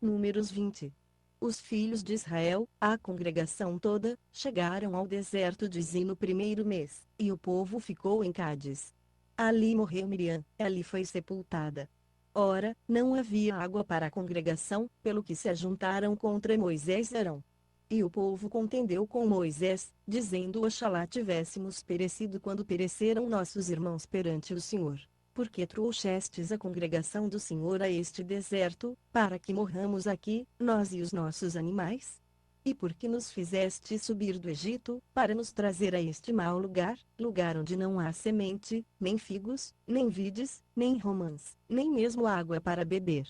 Números 20. Os filhos de Israel, a congregação toda, chegaram ao deserto de Zin no primeiro mês, e o povo ficou em Cádiz. Ali morreu Miriam, ali foi sepultada. Ora, não havia água para a congregação, pelo que se ajuntaram contra Moisés e Arão. E o povo contendeu com Moisés, dizendo: Oxalá tivéssemos perecido quando pereceram nossos irmãos perante o Senhor. Porque trouxestes a congregação do Senhor a este deserto, para que morramos aqui, nós e os nossos animais? E por que nos fizeste subir do Egito, para nos trazer a este mau lugar, lugar onde não há semente, nem figos, nem vides, nem romãs, nem mesmo água para beber?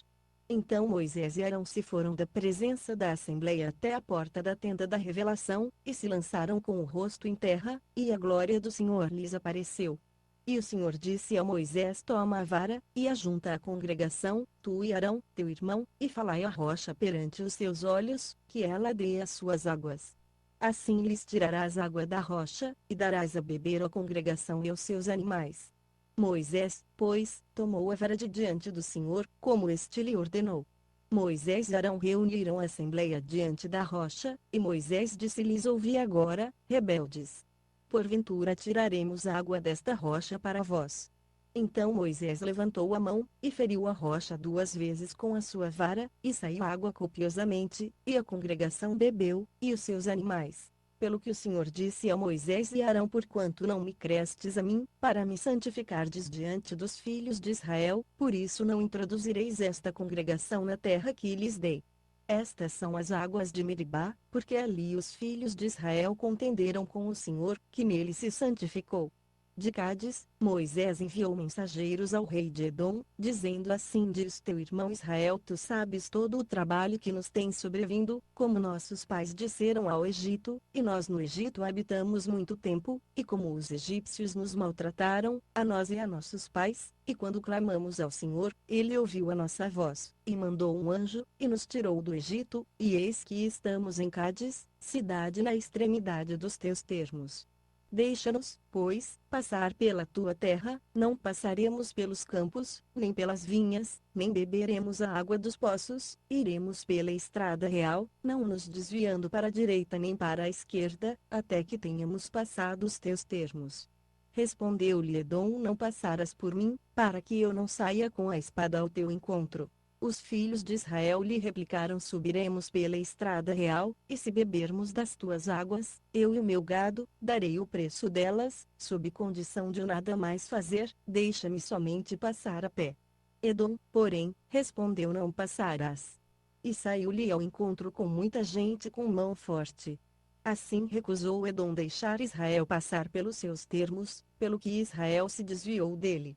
Então Moisés e Arão se foram da presença da assembleia até a porta da tenda da revelação, e se lançaram com o rosto em terra, e a glória do Senhor lhes apareceu. E o Senhor disse a Moisés: Toma a vara, e ajunta a congregação, tu e Arão, teu irmão, e falai à rocha perante os seus olhos, que ela dê as suas águas. Assim lhes tirarás água da rocha, e darás a beber à congregação e aos seus animais. Moisés, pois, tomou a vara de diante do Senhor, como este lhe ordenou. Moisés e Arão reuniram a assembleia diante da rocha, e Moisés disse-lhes: Ouvi agora, rebeldes. Porventura tiraremos água desta rocha para vós. Então Moisés levantou a mão, e feriu a rocha 2 vezes com a sua vara, e saiu água copiosamente, e a congregação bebeu, e os seus animais. Pelo que o Senhor disse a Moisés e Arão: Porquanto não me crestes a mim, para me santificardes diante dos filhos de Israel, por isso não introduzireis esta congregação na terra que lhes dei. Estas são as águas de Meribá, porque ali os filhos de Israel contenderam com o Senhor, que nele se santificou. De Cádiz, Moisés enviou mensageiros ao rei de Edom, dizendo: Assim diz teu irmão Israel: Tu sabes todo o trabalho que nos tem sobrevindo, como nossos pais desceram ao Egito, e nós no Egito habitamos muito tempo, e como os egípcios nos maltrataram, a nós e a nossos pais, e quando clamamos ao Senhor, ele ouviu a nossa voz, e mandou um anjo, e nos tirou do Egito, e eis que estamos em Cádiz, cidade na extremidade dos teus termos. Deixa-nos, pois, passar pela tua terra, não passaremos pelos campos, nem pelas vinhas, nem beberemos a água dos poços, iremos pela estrada real, não nos desviando para a direita nem para a esquerda, até que tenhamos passado os teus termos. Respondeu-lhe Edom: Não passarás por mim, para que eu não saia com a espada ao teu encontro. Os filhos de Israel lhe replicaram: Subiremos pela estrada real, e se bebermos das tuas águas, eu e o meu gado, darei o preço delas, sob condição de nada mais fazer, deixa-me somente passar a pé. Edom, porém, respondeu: Não passarás. E saiu-lhe ao encontro com muita gente com mão forte. Assim recusou Edom deixar Israel passar pelos seus termos, pelo que Israel se desviou dele.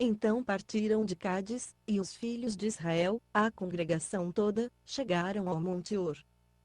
Então partiram de Cádiz, e os filhos de Israel, a congregação toda, chegaram ao Monte Or.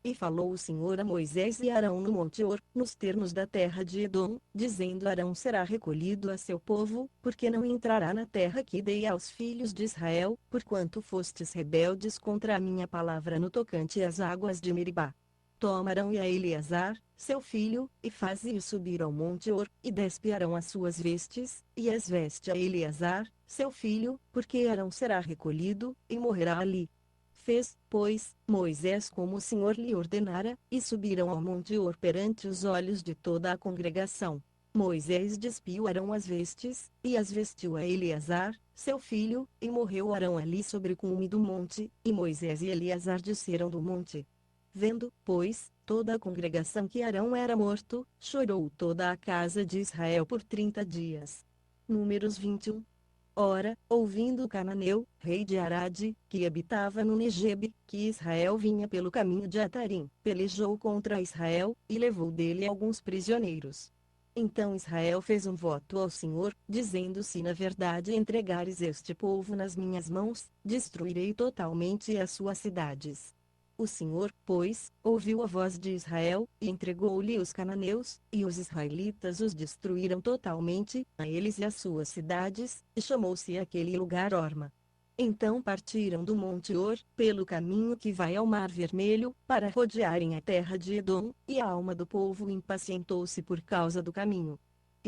E falou o Senhor a Moisés e Arão no Monte Or, nos termos da terra de Edom, dizendo: Arão será recolhido a seu povo, porque não entrará na terra que dei aos filhos de Israel, porquanto fostes rebeldes contra a minha palavra no tocante às águas de Meribá. Toma Arão e a Eleazar, seu filho, e faze-o subir ao monte Or, e despe Arão as suas vestes, e as veste a Eleazar, seu filho, porque Arão será recolhido, e morrerá ali. Fez, pois, Moisés como o Senhor lhe ordenara, e subiram ao monte Or perante os olhos de toda a congregação. Moisés despiu Arão as vestes, e as vestiu a Eleazar, seu filho, e morreu Arão ali sobre o cume do monte, e Moisés e Eleazar desceram do monte. Vendo, pois, toda a congregação que Arão era morto, chorou toda a casa de Israel por 30 dias. Números 21. Ora, ouvindo o cananeu, rei de Arade, que habitava no Negebe, que Israel vinha pelo caminho de Atarim, pelejou contra Israel, e levou dele alguns prisioneiros. Então Israel fez um voto ao Senhor, dizendo: Se na verdade entregares este povo nas minhas mãos, destruirei totalmente as suas cidades. O Senhor, pois, ouviu a voz de Israel, e entregou-lhe os cananeus, e os israelitas os destruíram totalmente, a eles e às suas cidades, e chamou-se aquele lugar Orma. Então partiram do Monte Or, pelo caminho que vai ao Mar Vermelho, para rodearem a terra de Edom, e a alma do povo impacientou-se por causa do caminho.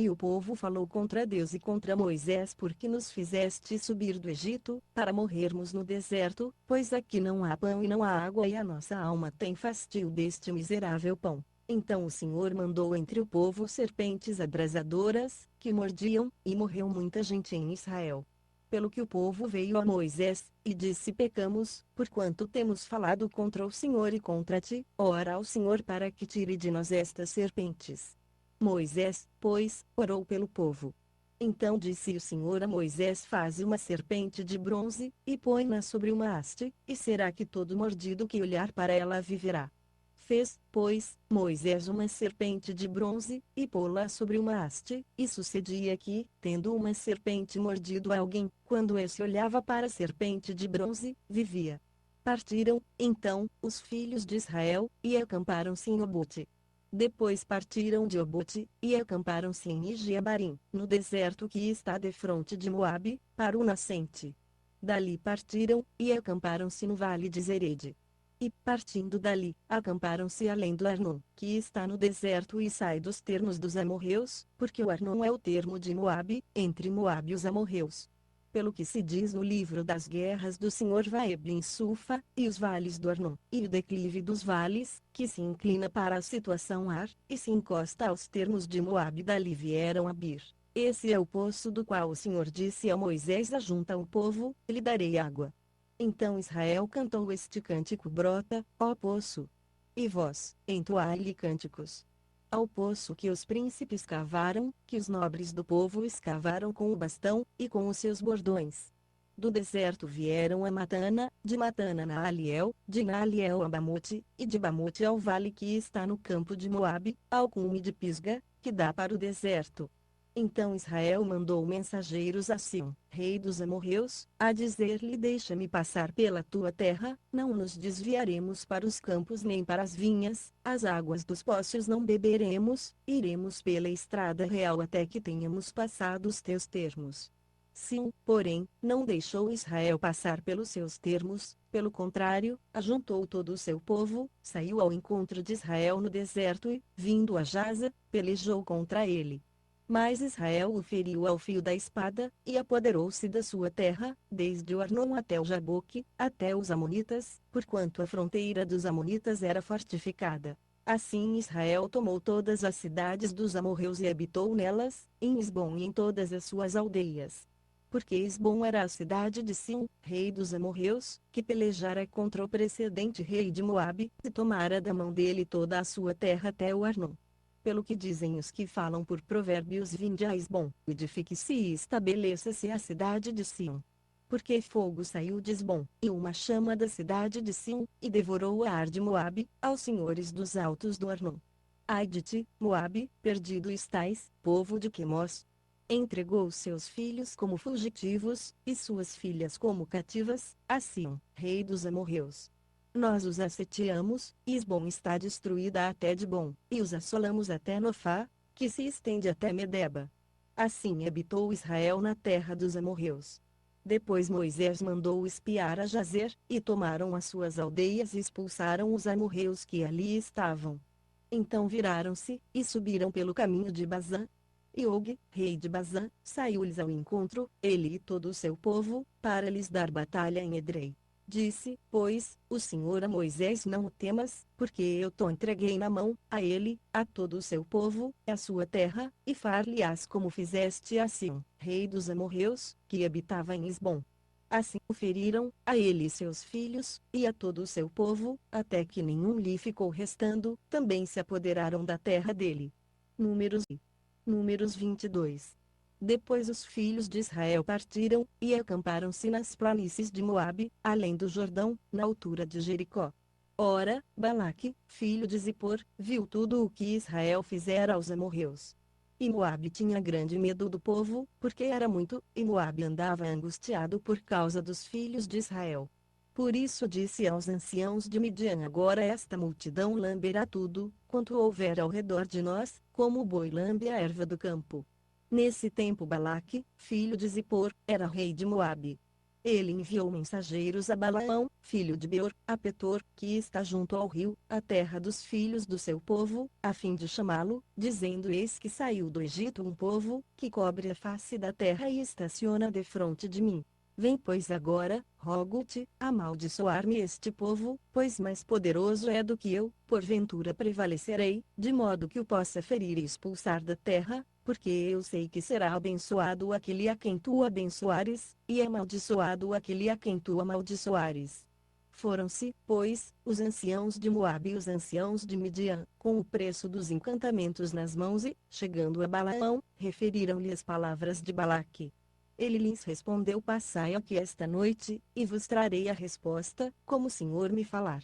E o povo falou contra Deus e contra Moisés: porque nos fizeste subir do Egito, para morrermos no deserto, pois aqui não há pão e não há água e a nossa alma tem fastio deste miserável pão. Então o Senhor mandou entre o povo serpentes abrasadoras, que mordiam, e morreu muita gente em Israel. Pelo que o povo veio a Moisés, e disse: pecamos, porquanto temos falado contra o Senhor e contra ti, ora ao Senhor para que tire de nós estas serpentes. Moisés, pois, orou pelo povo. Então disse o Senhor a Moisés: faze uma serpente de bronze, e põe-na sobre uma haste, e será que todo mordido que olhar para ela viverá. Fez, pois, Moisés uma serpente de bronze, e pô-la sobre uma haste, e sucedia que, tendo uma serpente mordido a alguém, quando esse olhava para a serpente de bronze, vivia. Partiram, então, os filhos de Israel, e acamparam-se em Obote. Depois partiram de Obote, e acamparam-se em Ijeabarim, no deserto que está defronte de Moabe, para o nascente. Dali partiram, e acamparam-se no vale de Zerede. E, partindo dali, acamparam-se além do Arnon, que está no deserto e sai dos termos dos amorreus, porque o Arnon é o termo de Moabe, entre Moabe e os amorreus. Pelo que se diz no livro das guerras do Senhor Vaeb em Sufa, e os vales do Arnon, e o declive dos vales, que se inclina para a situação Ar, e se encosta aos termos de Moabe, dali vieram a Bir. Esse é o poço do qual o Senhor disse a Moisés: ajunta o povo, lhe darei água. Então Israel cantou este cântico: brota, ó poço. E vós, entoai-lhe cânticos. Ao poço que os príncipes cavaram, que os nobres do povo escavaram com o bastão, e com os seus bordões. Do deserto vieram a Matana, de Matana a Naaliel, de Naaliel a Bamote, e de Bamote ao vale que está no campo de Moabe, ao cume de Pisga, que dá para o deserto. Então Israel mandou mensageiros a Sião, rei dos amorreus, a dizer-lhe: deixa-me passar pela tua terra, não nos desviaremos para os campos nem para as vinhas, as águas dos poços não beberemos, iremos pela estrada real até que tenhamos passado os teus termos. Sim, porém, não deixou Israel passar pelos seus termos, pelo contrário, ajuntou todo o seu povo, saiu ao encontro de Israel no deserto e, vindo a Jaza, pelejou contra ele. Mas Israel o feriu ao fio da espada, e apoderou-se da sua terra, desde o Arnon até o Jaboque, até os Amonitas, porquanto a fronteira dos Amonitas era fortificada. Assim Israel tomou todas as cidades dos amorreus e habitou nelas, em Esbom e em todas as suas aldeias. Porque Esbom era a cidade de Sion, rei dos amorreus, que pelejara contra o precedente rei de Moabe, e tomara da mão dele toda a sua terra até o Arnon. Pelo que dizem os que falam por provérbios: vinde a Esbom, edifique-se e estabeleça-se a cidade de Sion. Porque fogo saiu de Esbom, e uma chama da cidade de Sion, e devorou a Ar de Moabe, aos senhores dos altos do Arnon. Ai de ti, Moabe, perdido estais, povo de Quemos. Entregou seus filhos como fugitivos, e suas filhas como cativas, a Sion, rei dos amorreus. Nós os assediamos, e Esbom está destruída até Dibom, e os assolamos até Nofá, que se estende até Medeba. Assim habitou Israel na terra dos amorreus. Depois Moisés mandou espiar a Jazer, e tomaram as suas aldeias e expulsaram os amorreus que ali estavam. Então viraram-se, e subiram pelo caminho de Bazã. E Og, rei de Bazã, saiu-lhes ao encontro, ele e todo o seu povo, para lhes dar batalha em Edrei. Disse, pois, o Senhor a Moisés: não o temas, porque eu te entreguei na mão, a ele, a todo o seu povo, a sua terra, e far-lhe-ás como fizeste a Sião, rei dos amorreus, que habitava em Esbom. Assim o feriram, a ele e seus filhos, e a todo o seu povo, até que nenhum lhe ficou restando, também se apoderaram da terra dele. Números 22. Depois os filhos de Israel partiram, e acamparam-se nas planícies de Moabe, além do Jordão, na altura de Jericó. Ora, Balaque, filho de Zippor, viu tudo o que Israel fizera aos amorreus. E Moabe tinha grande medo do povo, porque era muito, e Moabe andava angustiado por causa dos filhos de Israel. Por isso disse aos anciãos de Midian: agora esta multidão lamberá tudo, quanto houver ao redor de nós, como o boi lambe a erva do campo. Nesse tempo Balaque, filho de Zippor, era rei de Moabe. Ele enviou mensageiros a Balaão, filho de Beor, a Petor, que está junto ao rio, a terra dos filhos do seu povo, a fim de chamá-lo, dizendo: Eis que saiu do Egito um povo, que cobre a face da terra e estaciona defronte de mim. Vem, pois, agora, rogo-te, amaldiçoar-me este povo, pois mais poderoso é do que eu, porventura prevalecerei, de modo que o possa ferir e expulsar da terra, porque eu sei que será abençoado aquele a quem tu abençoares, e amaldiçoado aquele a quem tu amaldiçoares. Foram-se, pois, os anciãos de Moabe e os anciãos de Midian, com o preço dos encantamentos nas mãos e, chegando a Balaão, referiram-lhe as palavras de Balaque. Ele lhes respondeu: Passai aqui esta noite, e vos trarei a resposta, como o Senhor me falar.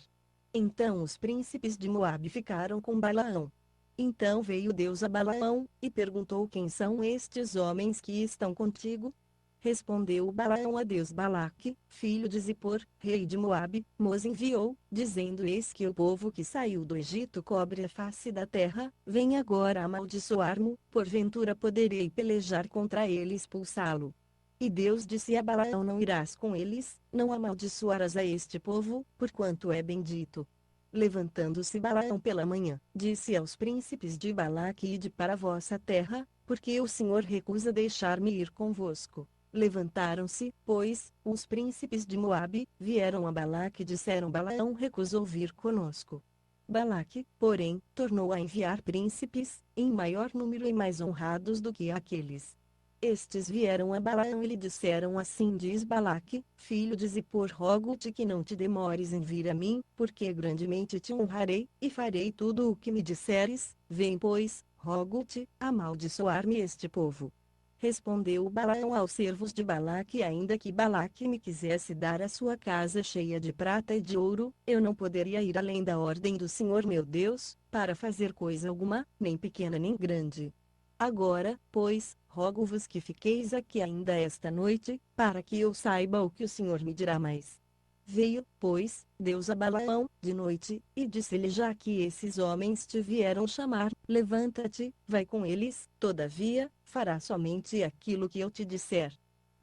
Então os príncipes de Moabe ficaram com Balaão. Então veio Deus a Balaão, e perguntou: Quem são estes homens que estão contigo? Respondeu Balaão a Deus: Balaque, filho de Zippor, rei de Moabe, nos enviou, dizendo: Eis que o povo que saiu do Egito cobre a face da terra, vem agora amaldiçoar-mo, porventura poderei pelejar contra ele e expulsá-lo. E Deus disse a Balaão: Não irás com eles, não amaldiçoarás a este povo, porquanto é bendito. Levantando-se Balaão pela manhã, disse aos príncipes de Balaque: Ide para a vossa terra, porque o Senhor recusa deixar-me ir convosco. Levantaram-se, pois, os príncipes de Moabe, vieram a Balaque e disseram: Balaão recusou vir conosco. Balaque, porém, tornou a enviar príncipes, em maior número e mais honrados do que aqueles. Estes vieram a Balaão e lhe disseram: Assim diz Balaque, filho de Zippor: Rogo-te que não te demores em vir a mim, porque grandemente te honrarei, e farei tudo o que me disseres. Vem, pois, rogo-te, amaldiçoar-me este povo. Respondeu Balaão aos servos de Balaque: Ainda que Balaque me quisesse dar a sua casa cheia de prata e de ouro, eu não poderia ir além da ordem do Senhor meu Deus, para fazer coisa alguma, nem pequena nem grande. Agora, pois, rogo-vos que fiqueis aqui ainda esta noite, para que eu saiba o que o Senhor me dirá mais. Veio, pois, Deus a Balaão, de noite, e disse-lhe: Já que esses homens te vieram chamar, levanta-te, vai com eles, todavia, fará somente aquilo que eu te disser.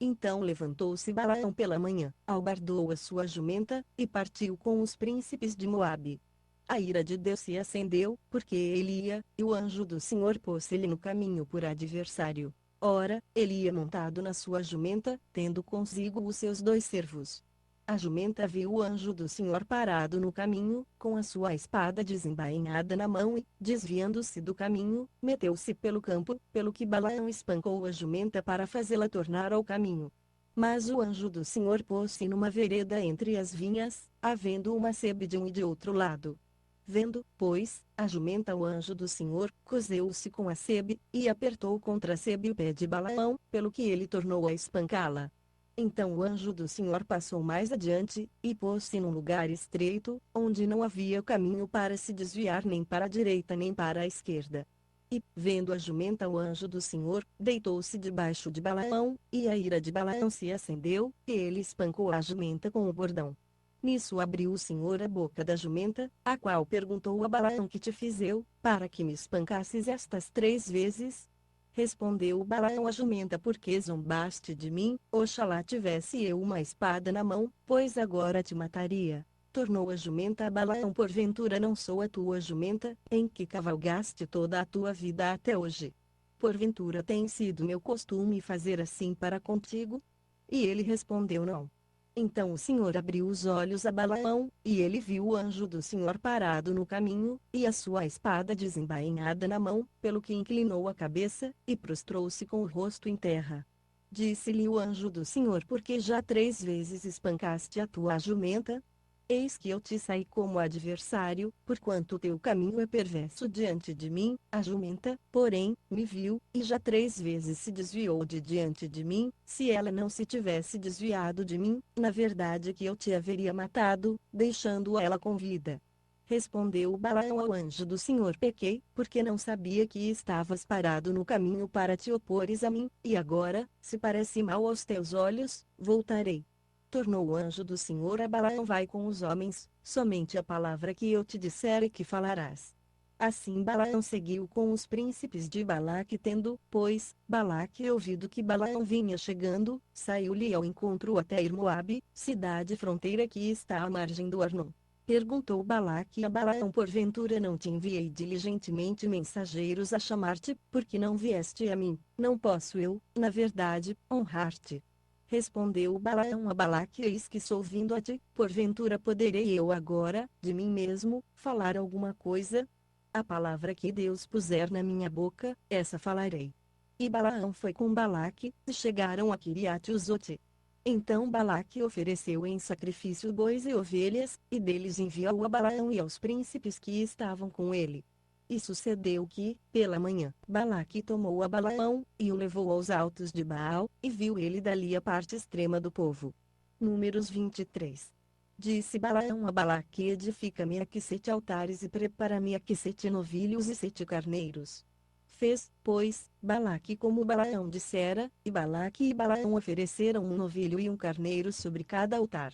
Então levantou-se Balaão pela manhã, albardou a sua jumenta, e partiu com os príncipes de Moabe. A ira de Deus se acendeu, porque ele ia, e o anjo do Senhor pôs-se-lhe no caminho por adversário. Ora, ele ia montado na sua jumenta, tendo consigo os seus 2 servos. A jumenta viu o anjo do Senhor parado no caminho, com a sua espada desembainhada na mão e, desviando-se do caminho, meteu-se pelo campo, pelo que Balaão espancou a jumenta para fazê-la tornar ao caminho. Mas o anjo do Senhor pôs-se numa vereda entre as vinhas, havendo uma sebe de um e de outro lado. Vendo, pois, a jumenta o anjo do Senhor, cozeu-se com a sebe, e apertou contra a sebe o pé de Balaão, pelo que ele tornou a espancá-la. Então o anjo do Senhor passou mais adiante, e pôs-se num lugar estreito, onde não havia caminho para se desviar nem para a direita nem para a esquerda. E, vendo a jumenta o anjo do Senhor, deitou-se debaixo de Balaão, e a ira de Balaão se acendeu, e ele espancou a jumenta com o bordão. Nisso abriu o Senhor a boca da jumenta, a qual perguntou a Balaão: Que te fiz eu, para que me espancasses estas 3 vezes? Respondeu Balaão à jumenta: Porque zombaste de mim? Oxalá tivesse eu uma espada na mão, pois agora te mataria. Tornou a jumenta a Balaão: Porventura não sou a tua jumenta, em que cavalgaste toda a tua vida até hoje? Porventura tem sido meu costume fazer assim para contigo? E ele respondeu: Não. Então o Senhor abriu os olhos a Balaão, e ele viu o anjo do Senhor parado no caminho, e a sua espada desembainhada na mão, pelo que inclinou a cabeça, e prostrou-se com o rosto em terra. Disse-lhe o anjo do Senhor: Porque já 3 vezes espancaste a tua jumenta? Eis que eu te saí como adversário, porquanto teu caminho é perverso diante de mim. A jumenta, porém, me viu, e já 3 vezes se desviou de diante de mim. Se ela não se tivesse desviado de mim, na verdade que eu te haveria matado, deixando ela com vida. Respondeu Balaão ao anjo do Senhor: Pequei, porque não sabia que estavas parado no caminho para te opores a mim, e agora, se parece mal aos teus olhos, voltarei. Tornou o anjo do Senhor a Balaão: Vai com os homens, somente a palavra que eu te disser e que falarás. Assim Balaão seguiu com os príncipes de Balaque, tendo, pois, Balaque ouvido que Balaão vinha chegando, saiu-lhe ao encontro até ir Moabe, cidade fronteira que está à margem do Arnon. Perguntou Balaque a Balaão: porventura não te enviei diligentemente mensageiros a chamar-te, porque não vieste a mim? Não posso eu, na verdade, honrar-te? Respondeu Balaão a Balaque: eis que sou vindo a ti, porventura poderei eu agora, de mim mesmo, falar alguma coisa? A palavra que Deus puser na minha boca, essa falarei. E Balaão foi com Balaque, e chegaram a Quiriate-Uzote. Então Balaque ofereceu em sacrifício bois e ovelhas, e deles enviou a Balaão e aos príncipes que estavam com ele. E sucedeu que, pela manhã, Balaque tomou a Balaão, e o levou aos altos de Baal, e viu ele dali a parte extrema do povo. Números 23. Disse Balaão a Balaque: edifica-me aqui 7 altares e prepara-me aqui 7 novilhos e 7 carneiros. Fez, pois, Balaque como Balaão dissera, e Balaque e Balaão ofereceram um novilho e um carneiro sobre cada altar.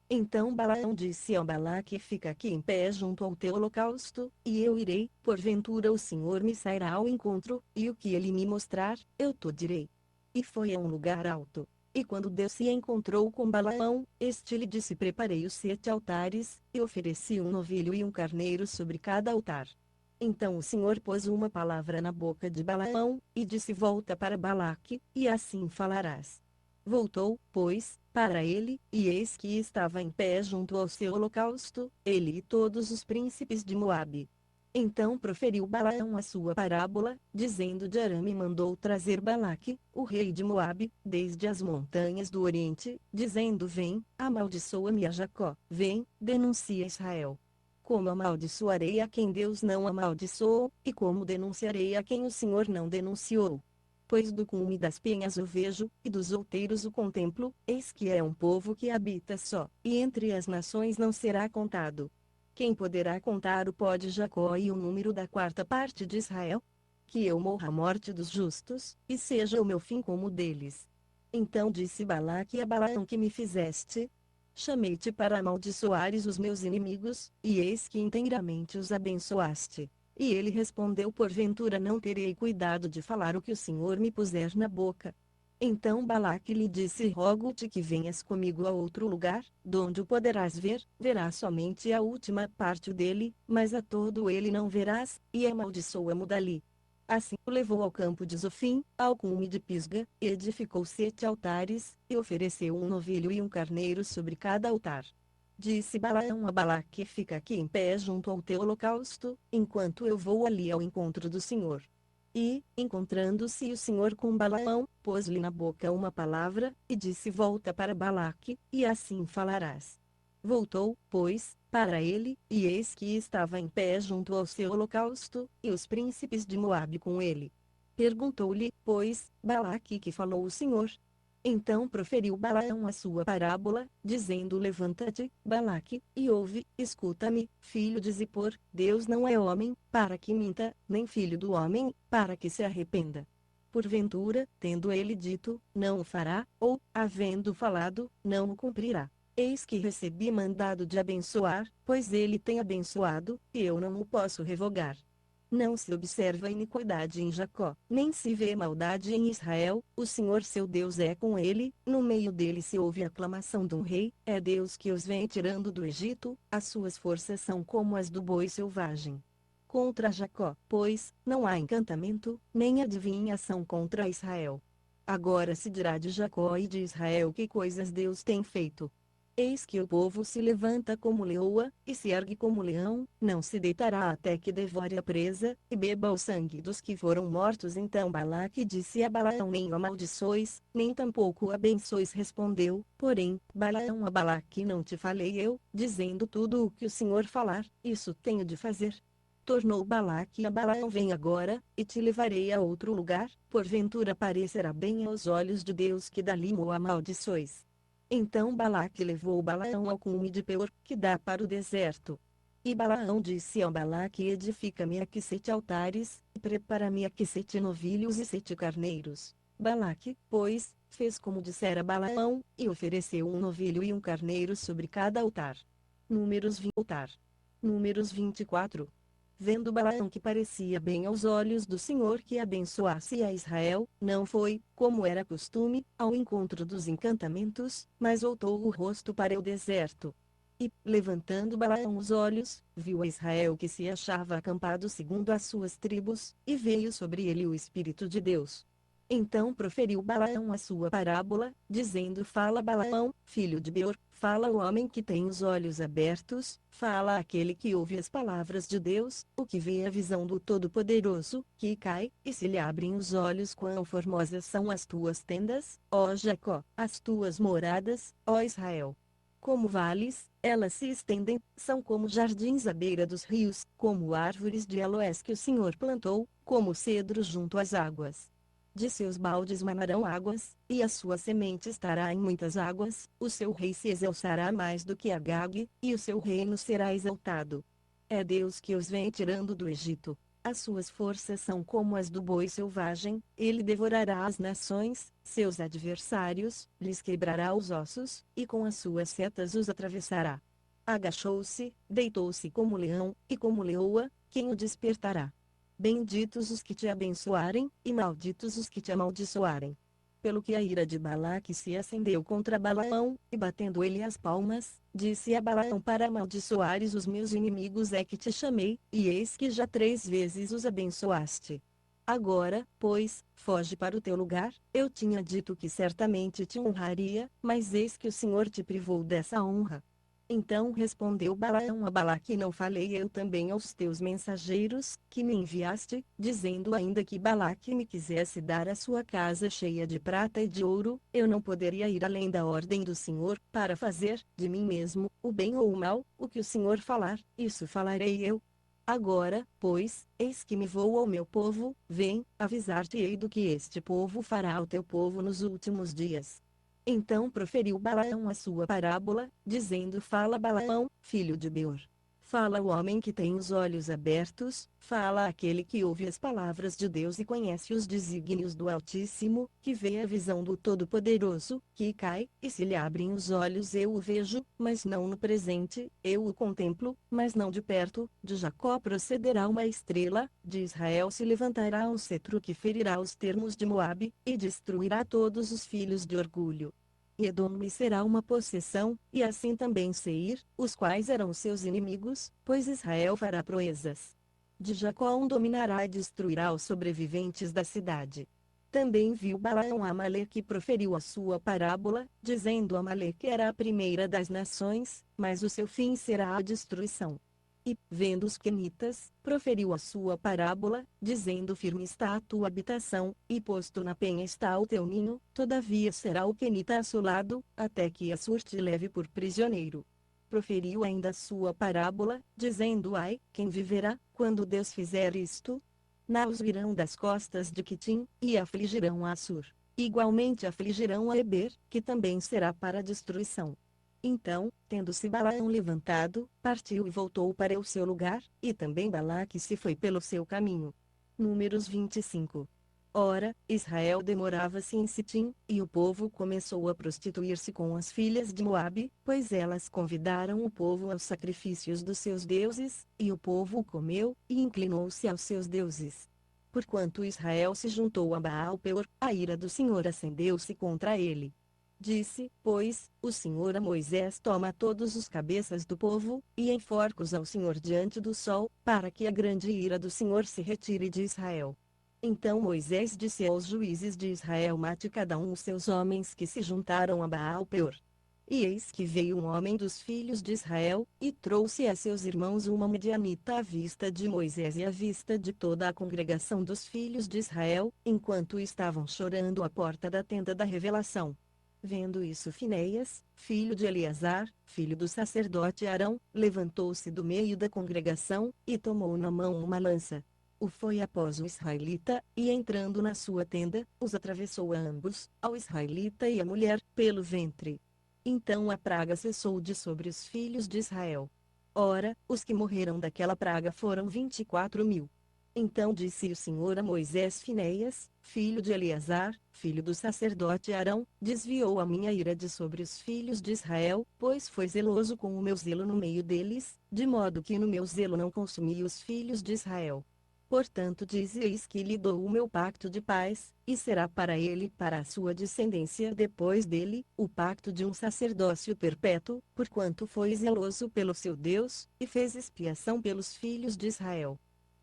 Então Balaão disse a Balaque: fica aqui em pé junto ao teu holocausto, e eu irei, porventura o Senhor me sairá ao encontro, e o que ele me mostrar, eu te direi. E foi a um lugar alto. E quando Deus se encontrou com Balaão, este lhe disse: preparei os 7 altares, e ofereci um novilho e um carneiro sobre cada altar. Então o Senhor pôs uma palavra na boca de Balaão, e disse: volta para Balaque, e assim falarás. Voltou, pois, para ele, e eis que estava em pé junto ao seu holocausto, ele e todos os príncipes de Moabe. Então proferiu Balaão a sua parábola, dizendo: de Arame mandou trazer Balaque, o rei de Moabe, desde as montanhas do Oriente, dizendo: vem, amaldiçoa-me a Jacó, vem, denuncia Israel. Como amaldiçoarei a quem Deus não amaldiçoou, e como denunciarei a quem o Senhor não denunciou? Pois do cume das penhas o vejo, e dos outeiros o contemplo, eis que é um povo que habita só, e entre as nações não será contado. Quem poderá contar o pó de Jacó e o número da 4ª parte de Israel? Que eu morra a morte dos justos, e seja o meu fim como o deles. Então disse Balaque a Balaão: que me fizeste? Chamei-te para amaldiçoares os meus inimigos, e eis que inteiramente os abençoaste. E ele respondeu: porventura não terei cuidado de falar o que o Senhor me puser na boca? Então Balaque lhe disse: rogo-te que venhas comigo a outro lugar, donde o poderás ver, verás somente a última parte dele, mas a todo ele não verás, e amaldiçoa-mo dali. Assim o levou ao campo de Zofim, ao cume de Pisga, e edificou 7 altares, e ofereceu um novilho e um carneiro sobre cada altar. Disse Balaão a Balaque: fica aqui em pé junto ao teu holocausto, enquanto eu vou ali ao encontro do Senhor. E, encontrando-se o Senhor com Balaão, pôs-lhe na boca uma palavra, e disse: volta para Balaque, e assim falarás. Voltou, pois, para ele, e eis que estava em pé junto ao seu holocausto, e os príncipes de Moabe com ele. Perguntou-lhe, pois, Balaque: que falou o Senhor? Então proferiu Balaão a sua parábola, dizendo: levanta-te, Balaque, e ouve, escuta-me, filho de Zippor, Deus não é homem, para que minta, nem filho do homem, para que se arrependa. Porventura, tendo ele dito, não o fará, ou, havendo falado, não o cumprirá. Eis que recebi mandado de abençoar, pois ele tem abençoado, e eu não o posso revogar. Não se observa iniquidade em Jacó, nem se vê maldade em Israel, o Senhor seu Deus é com ele, no meio dele se ouve a aclamação de um rei, é Deus que os vem tirando do Egito, as suas forças são como as do boi selvagem. Contra Jacó, pois, não há encantamento, nem adivinhação contra Israel. Agora se dirá de Jacó e de Israel: que coisas Deus tem feito. Eis que o povo se levanta como leoa, e se ergue como leão, não se deitará até que devore a presa, e beba o sangue dos que foram mortos. Então Balaque disse a Balaão: nem o amaldiçoes, nem tampouco o abençoes. Respondeu, porém, Balaão a Balaque: não te falei eu, dizendo tudo o que o Senhor falar, isso tenho de fazer? Tornou Balaque a Balaão: vem agora, e te levarei a outro lugar, porventura parecerá bem aos olhos de Deus que dali o amaldiçoes. Então Balaque levou Balaão ao cume de Peor, que dá para o deserto. E Balaão disse ao Balaque: edifica-me aqui 7 altares, e prepara-me aqui 7 novilhos e 7 carneiros. Balaque, pois, fez como dissera Balaão, e ofereceu um novilho e um carneiro sobre cada altar. Números 20. Altar. Números 24. Vendo Balaão que parecia bem aos olhos do Senhor que abençoasse a Israel, não foi, como era costume, ao encontro dos encantamentos, mas voltou o rosto para o deserto. E, levantando Balaão os olhos, viu a Israel que se achava acampado segundo as suas tribos, e veio sobre ele o Espírito de Deus. Então proferiu Balaão a sua parábola, dizendo: Fala Balaão, filho de Beor, fala o homem que tem os olhos abertos, fala aquele que ouve as palavras de Deus, o que vê a visão do Todo-Poderoso, que cai, e se lhe abrem os olhos. Quão formosas são as tuas tendas, ó Jacó, as tuas moradas, ó Israel. Como vales, elas se estendem, são como jardins à beira dos rios, como árvores de aloés que o Senhor plantou, como cedros junto às águas. De seus baldes manarão águas, e a sua semente estará em muitas águas, o seu rei se exalçará mais do que Agag, e o seu reino será exaltado. É Deus que os vem tirando do Egito. As suas forças são como as do boi selvagem, ele devorará as nações, seus adversários, lhes quebrará os ossos, e com as suas setas os atravessará. Agachou-se, deitou-se como leão, e como leoa, quem o despertará? Benditos os que te abençoarem, e malditos os que te amaldiçoarem. Pelo que a ira de Balaque se acendeu contra Balaão, e batendo ele as palmas, disse a Balaão: Para amaldiçoares os meus inimigos é que te chamei, e eis que já 3 vezes os abençoaste. Agora, pois, foge para o teu lugar. Eu tinha dito que certamente te honraria, mas eis que o Senhor te privou dessa honra. Então respondeu Balaão a Balaque: Não falei eu também aos teus mensageiros, que me enviaste, dizendo: ainda que Balaque me quisesse dar a sua casa cheia de prata e de ouro, eu não poderia ir além da ordem do Senhor, para fazer, de mim mesmo, o bem ou o mal, o que o Senhor falar, isso falarei eu. Agora, pois, eis que me vou ao meu povo, vem, avisar-te-ei do que este povo fará ao teu povo nos últimos dias. Então proferiu Balaão a sua parábola, dizendo: Fala Balaão, filho de Beor. Fala o homem que tem os olhos abertos, fala aquele que ouve as palavras de Deus e conhece os desígnios do Altíssimo, que vê a visão do Todo-Poderoso, que cai, e se lhe abrem os olhos eu o vejo, mas não no presente, eu o contemplo, mas não de perto. De Jacó procederá uma estrela, de Israel se levantará um cetro que ferirá os termos de Moabe, e destruirá todos os filhos de orgulho. E Edom lhe será uma possessão, e assim também Seir, os quais eram seus inimigos, pois Israel fará proezas. De Jacó um dominará e destruirá os sobreviventes da cidade. Também viu Balaão Amaleque e proferiu a sua parábola, dizendo: Amaleque era a primeira das nações, mas o seu fim será a destruição. E, vendo os quenitas, proferiu a sua parábola, dizendo: Firme está a tua habitação, e posto na penha está o teu ninho, todavia será o quenita assolado, até que Assur te leve por prisioneiro. Proferiu ainda a sua parábola, dizendo: Ai, quem viverá, quando Deus fizer isto? Naus virão das costas de Quitim, e afligirão a Assur. Igualmente afligirão a Eber, que também será para destruição. Então, tendo-se Balaão levantado, partiu e voltou para o seu lugar, e também Balaque se foi pelo seu caminho. Números 25. Ora, Israel demorava-se em Sitim, e o povo começou a prostituir-se com as filhas de Moabe, pois elas convidaram o povo aos sacrifícios dos seus deuses, e o povo comeu, e inclinou-se aos seus deuses. Porquanto Israel se juntou a Baal-Peor, a ira do Senhor acendeu-se contra ele. Disse, pois, o Senhor a Moisés: Toma todos os cabeças do povo, e enforca-os ao Senhor diante do sol, para que a grande ira do Senhor se retire de Israel. Então Moisés disse aos juízes de Israel: Mate cada um os seus homens que se juntaram a Baal-Peor. E eis que veio um homem dos filhos de Israel, e trouxe a seus irmãos uma medianita à vista de Moisés e à vista de toda a congregação dos filhos de Israel, enquanto estavam chorando à porta da tenda da revelação. Vendo isso, Finéias, filho de Eleazar, filho do sacerdote Arão, levantou-se do meio da congregação, e tomou na mão uma lança. O foi após o israelita, e entrando na sua tenda, os atravessou a ambos, ao israelita e à mulher, pelo ventre. Então a praga cessou de sobre os filhos de Israel. Ora, os que morreram daquela praga foram 24.000. Então disse o Senhor a Moisés: Finéias, filho de Eleazar, filho do sacerdote Arão, desviou a minha ira de sobre os filhos de Israel, pois foi zeloso com o meu zelo no meio deles, de modo que no meu zelo não consumi os filhos de Israel. Portanto dizeis que lhe dou o meu pacto de paz, e será para ele e para a sua descendência depois dele, o pacto de um sacerdócio perpétuo, porquanto foi zeloso pelo seu Deus, e fez expiação pelos filhos de Israel.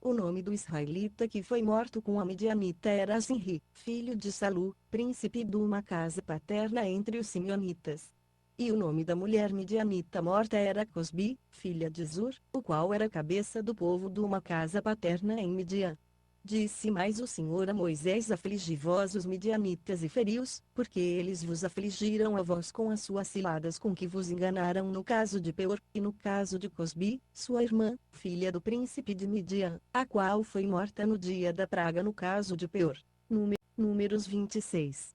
O nome do israelita que foi morto com a midianita era Zinri, filho de Salu, príncipe de uma casa paterna entre os simeonitas. E o nome da mulher midianita morta era Cosbi, filha de Zur, o qual era cabeça do povo de uma casa paterna em Midian. Disse mais o Senhor a Moisés: Afligi vós os midianitas e feri-os, porque eles vos afligiram a vós com as suas ciladas com que vos enganaram no caso de Peor, e no caso de Cosbi, sua irmã, filha do príncipe de Midian, a qual foi morta no dia da praga no caso de Peor. Números 26.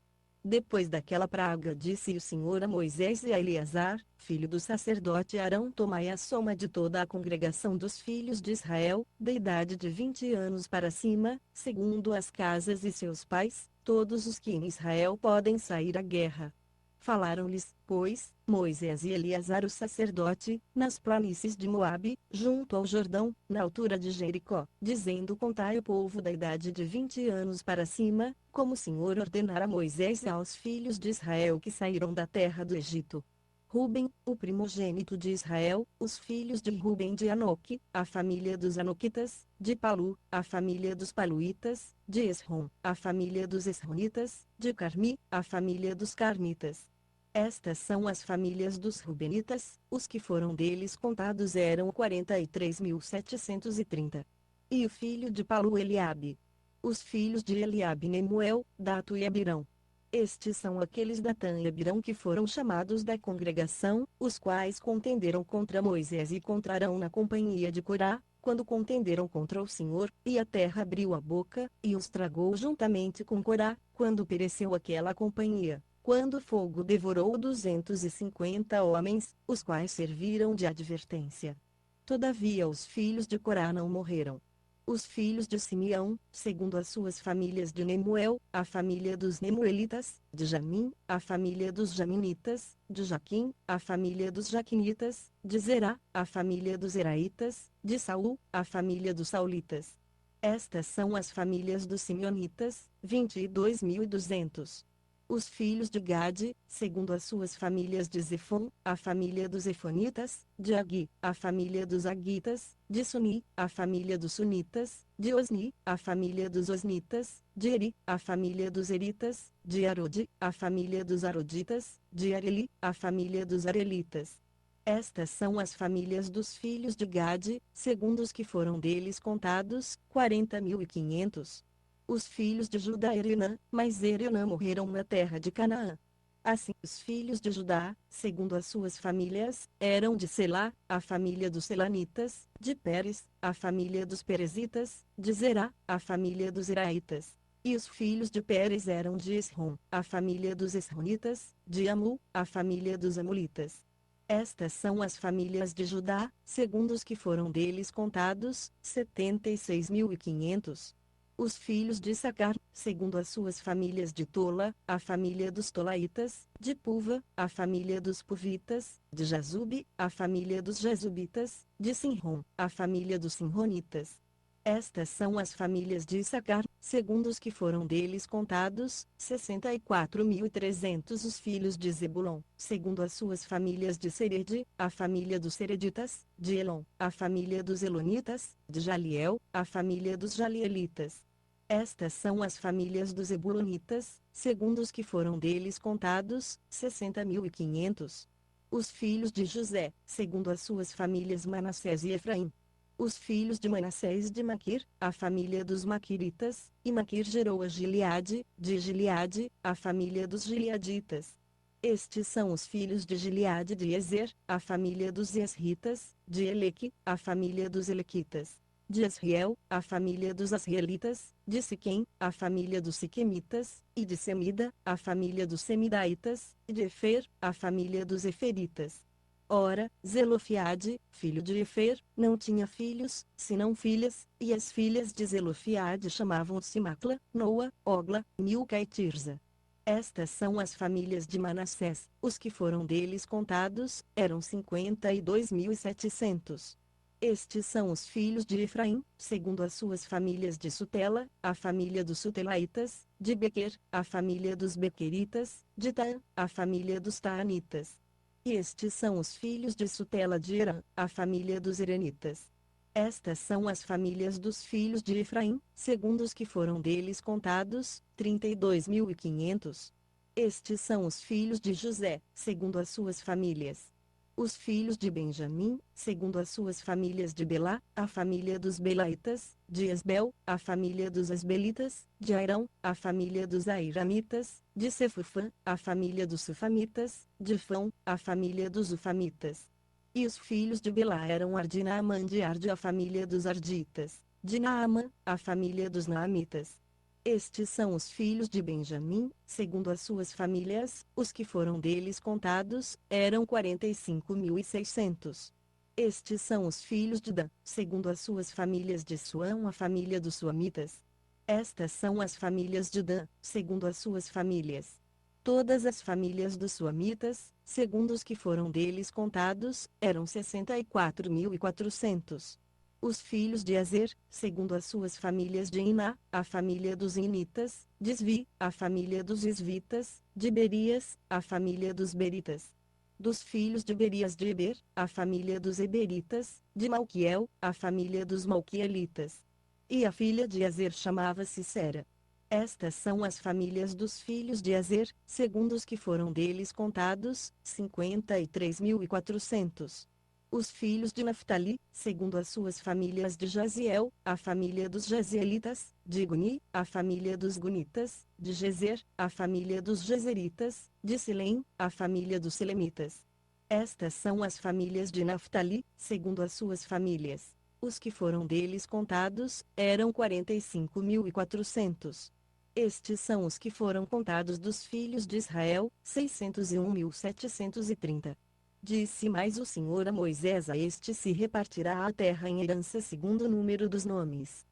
Depois daquela praga disse o Senhor a Moisés e a Eleazar, filho do sacerdote Arão: Tomai a soma de toda a congregação dos filhos de Israel, da idade de 20 anos para cima, segundo as casas e seus pais, todos os que em Israel podem sair à guerra. Falaram-lhes, pois, Moisés e Eleazar o sacerdote, nas planícies de Moabe, junto ao Jordão, na altura de Jericó, dizendo: Contai o povo da idade de 20 anos para cima, como o Senhor ordenara a Moisés e aos filhos de Israel que saíram da terra do Egito. Ruben, o primogênito de Israel, os filhos de Ruben de Anoque, a família dos Anoquitas, de Palu, a família dos Paluítas, de Esrom, a família dos Esronitas, de Carmi, a família dos Carmitas. Estas são as famílias dos Rubenitas, os que foram deles contados eram 43.730. E o filho de Palu Eliabe. Os filhos de Eliabe Nemuel, Dato e Abirão. Estes são aqueles Datã e Abirão que foram chamados da congregação, os quais contenderam contra Moisés e contra Arão na companhia de Corá, quando contenderam contra o Senhor, e a terra abriu a boca, e os tragou juntamente com Corá, quando pereceu aquela companhia. Quando o fogo devorou 250 homens, os quais serviram de advertência. Todavia os filhos de Corá não morreram. Os filhos de Simeão, segundo as suas famílias: de Nemuel, a família dos Nemuelitas; de Jamim, a família dos Jaminitas; de Jaquim, a família dos Jaquinitas; de Zerá, a família dos Zeraitas; de Saul, a família dos Saulitas. Estas são as famílias dos Simeonitas, 22.200. Os filhos de Gade, segundo as suas famílias: de Zefon, a família dos Efonitas; de Agui, a família dos Aguitas; de Suni, a família dos Sunitas; de Osni, a família dos Osnitas; de Eri, a família dos Eritas; de Arode, a família dos Aroditas; de Areli, a família dos Arelitas. Estas são as famílias dos filhos de Gade, segundo os que foram deles contados, 40.500. Os filhos de Judá: Erinã, mas Erinã morreram na terra de Canaã. Assim, os filhos de Judá, segundo as suas famílias, eram: de Selá, a família dos Selanitas; de Pérez, a família dos Perezitas; de Zerá, a família dos Zeraitas. E os filhos de Pérez eram: de Esrom, a família dos Esronitas; de Amu, a família dos Amulitas. Estas são as famílias de Judá, segundo os que foram deles contados, 76.500. Os filhos de Issacar, segundo as suas famílias: de Tola, a família dos Tolaitas; de Puva, a família dos Puvitas; de Jazube, a família dos Jazubitas; de Sinrom, a família dos Sinronitas. Estas são as famílias de Issacar, segundo os que foram deles contados, 64.300. Os filhos de Zebulon, segundo as suas famílias: de Serede, a família dos Sereditas; de Elon, a família dos Elonitas; de Jaliel, a família dos Jalielitas. Estas são as famílias dos Zebulonitas, segundo os que foram deles contados, 60.500. Os filhos de José, segundo as suas famílias: Manassés e Efraim. Os filhos de Manassés: de Maquir, a família dos Maquiritas; e Maquir gerou a Gileade; de Gileade, a família dos Gileaditas. Estes são os filhos de Gileade: de Ezer, a família dos Esritas; de Eleque, a família dos Elequitas; de Asriel, a família dos Asrielitas; de Siquém, a família dos Siquemitas; e de Semida, a família dos Semidaitas; e de Efer, a família dos Eferitas. Ora, Zelofiade, filho de Efer, não tinha filhos, senão filhas, e as filhas de Zelofiade chamavam-se Macla, Noa, Ogla, Milca e Tirza. Estas são as famílias de Manassés. Os que foram deles contados, eram 52.700. Estes são os filhos de Efraim, segundo as suas famílias de Sutela, a família dos Sutelaitas, de Bequer, a família dos Bequeritas, de Taã, a família dos Taanitas. E estes são os filhos de Sutela de Herã, a família dos Heranitas. Estas são as famílias dos filhos de Efraim, segundo os que foram deles contados, 32.500. Estes são os filhos de José, segundo as suas famílias. Os filhos de Benjamim, segundo as suas famílias de Belá, a família dos Belaitas, de Esbel, a família dos Esbelitas, de Airão, a família dos Airamitas, de Sefufã, a família dos Sufamitas, de Fão, a família dos Ufamitas. E os filhos de Belá eram Ardi e Naamã de Arde, a família dos Arditas, de Naamã, a família dos Naamitas. Estes são os filhos de Benjamim, segundo as suas famílias, os que foram deles contados, eram 45.600. Estes são os filhos de Dan, segundo as suas famílias de Suã, a família dos Suamitas. Estas são as famílias de Dan, segundo as suas famílias. Todas as famílias dos Suamitas, segundo os que foram deles contados, eram 64.400. Os filhos de Azer, segundo as suas famílias de Iná, a família dos Initas, de Isvi, a família dos Isvitas, de Berias, a família dos Beritas. Dos filhos de Berias de Eber, a família dos Eberitas, de Malquiel, a família dos Malquielitas. E a filha de Azer chamava-se Sera. Estas são as famílias dos filhos de Azer, segundo os que foram deles contados, 53.400. Os filhos de Naftali, segundo as suas famílias de Jaziel, a família dos Jazielitas, de Guni, a família dos Gunitas, de Gezer, a família dos Gezeritas, de Silém, a família dos Silemitas. Estas são as famílias de Naftali, segundo as suas famílias. Os que foram deles contados, eram 45.400. Estes são os que foram contados dos filhos de Israel, 601.730. Disse mais o Senhor a Moisés: a este se repartirá a terra em herança segundo o número dos nomes.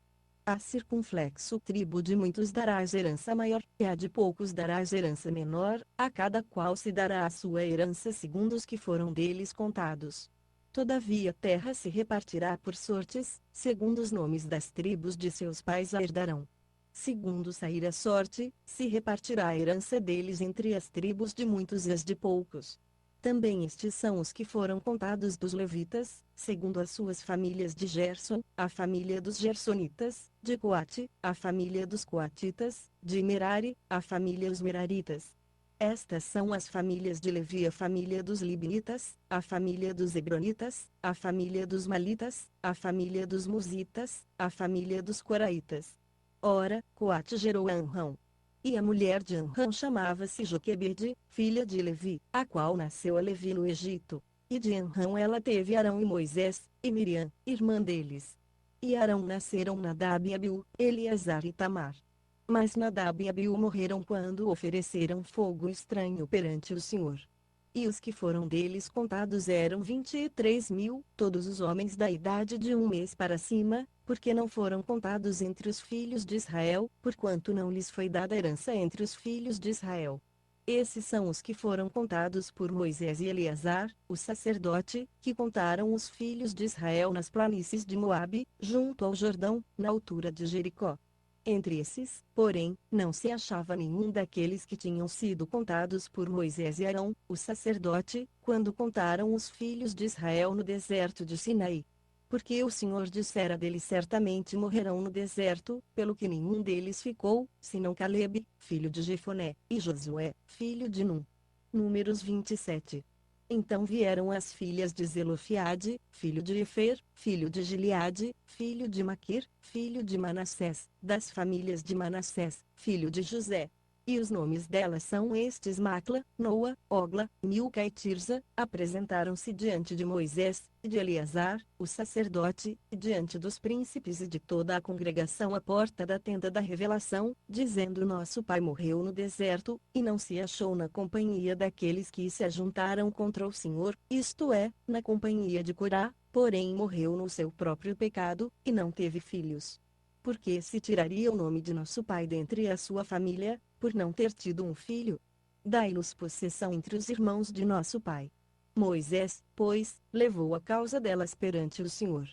A circunflexo tribo de muitos darás herança maior, e a de poucos darás herança menor, a cada qual se dará a sua herança segundo os que foram deles contados. Todavia a terra se repartirá por sortes, segundo os nomes das tribos de seus pais a herdarão. Segundo sair a sorte, se repartirá a herança deles entre as tribos de muitos e as de poucos. Também estes são os que foram contados dos levitas, segundo as suas famílias de Gerson, a família dos Gersonitas, de Coate, a família dos Coatitas, de Merari, a família dos Meraritas. Estas são as famílias de Levi, a família dos Libnitas, a família dos Hebronitas, a família dos Malitas, a família dos Musitas, a família dos Coraitas. Ora, Coate gerou a Amrão. E a mulher de Amrão chamava-se Joquebede, filha de Levi, a qual nasceu a Levi no Egito. E de Amrão ela teve Arão e Moisés, e Miriam, irmã deles. E Arão nasceram Nadab e Abiú, Eleazar e Tamar. Mas Nadab e Abiú morreram quando ofereceram fogo estranho perante o Senhor. E os que foram deles contados eram 23.000, todos os homens da idade de 1 mês para cima, porque não foram contados entre os filhos de Israel, porquanto não lhes foi dada herança entre os filhos de Israel. Esses são os que foram contados por Moisés e Eleazar, o sacerdote, que contaram os filhos de Israel nas planícies de Moabe, junto ao Jordão, na altura de Jericó. Entre esses, porém, não se achava nenhum daqueles que tinham sido contados por Moisés e Arão, o sacerdote, quando contaram os filhos de Israel no deserto de Sinaí. Porque o Senhor dissera deles: certamente morrerão no deserto, pelo que nenhum deles ficou, senão Calebe, filho de Jefoné, e Josué, filho de Num. Números 27. Então vieram as filhas de Zelofiade, filho de Efer, filho de Gileade, filho de Maquir, filho de Manassés, das famílias de Manassés, filho de José. E os nomes delas são estes: Macla, Noa, Ogla, Milca e Tirza. Apresentaram-se diante de Moisés, e de Eleazar, o sacerdote, e diante dos príncipes e de toda a congregação à porta da tenda da revelação, dizendo: Nosso pai morreu no deserto, e não se achou na companhia daqueles que se ajuntaram contra o Senhor, isto é, na companhia de Corá, porém morreu no seu próprio pecado, e não teve filhos. Porque se tiraria o nome de nosso pai dentre a sua família, por não ter tido um filho? Dai-nos possessão entre os irmãos de nosso pai. Moisés, pois, levou a causa delas perante o Senhor.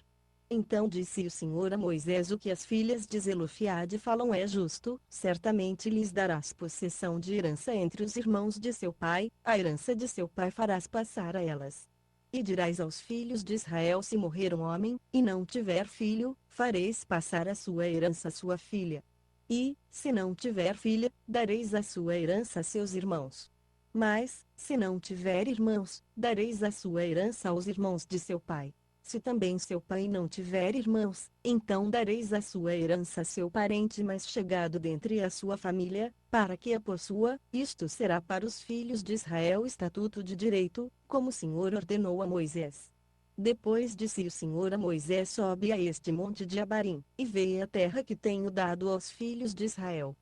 Então disse o Senhor a Moisés: O que as filhas de Zelofeade falam é justo, certamente lhes darás possessão de herança entre os irmãos de seu pai, a herança de seu pai farás passar a elas. E dirás aos filhos de Israel: se morrer um homem, e não tiver filho, fareis passar a sua herança à sua filha. E, se não tiver filha, dareis a sua herança a seus irmãos. Mas, se não tiver irmãos, dareis a sua herança aos irmãos de seu pai. Se também seu pai não tiver irmãos, então dareis a sua herança a seu parente mais chegado dentre a sua família, para que a possua. Isto será para os filhos de Israel estatuto de direito, como o Senhor ordenou a Moisés. Depois disse o Senhor a Moisés: sobe a este monte de Abarim, e vê a terra que tenho dado aos filhos de Israel.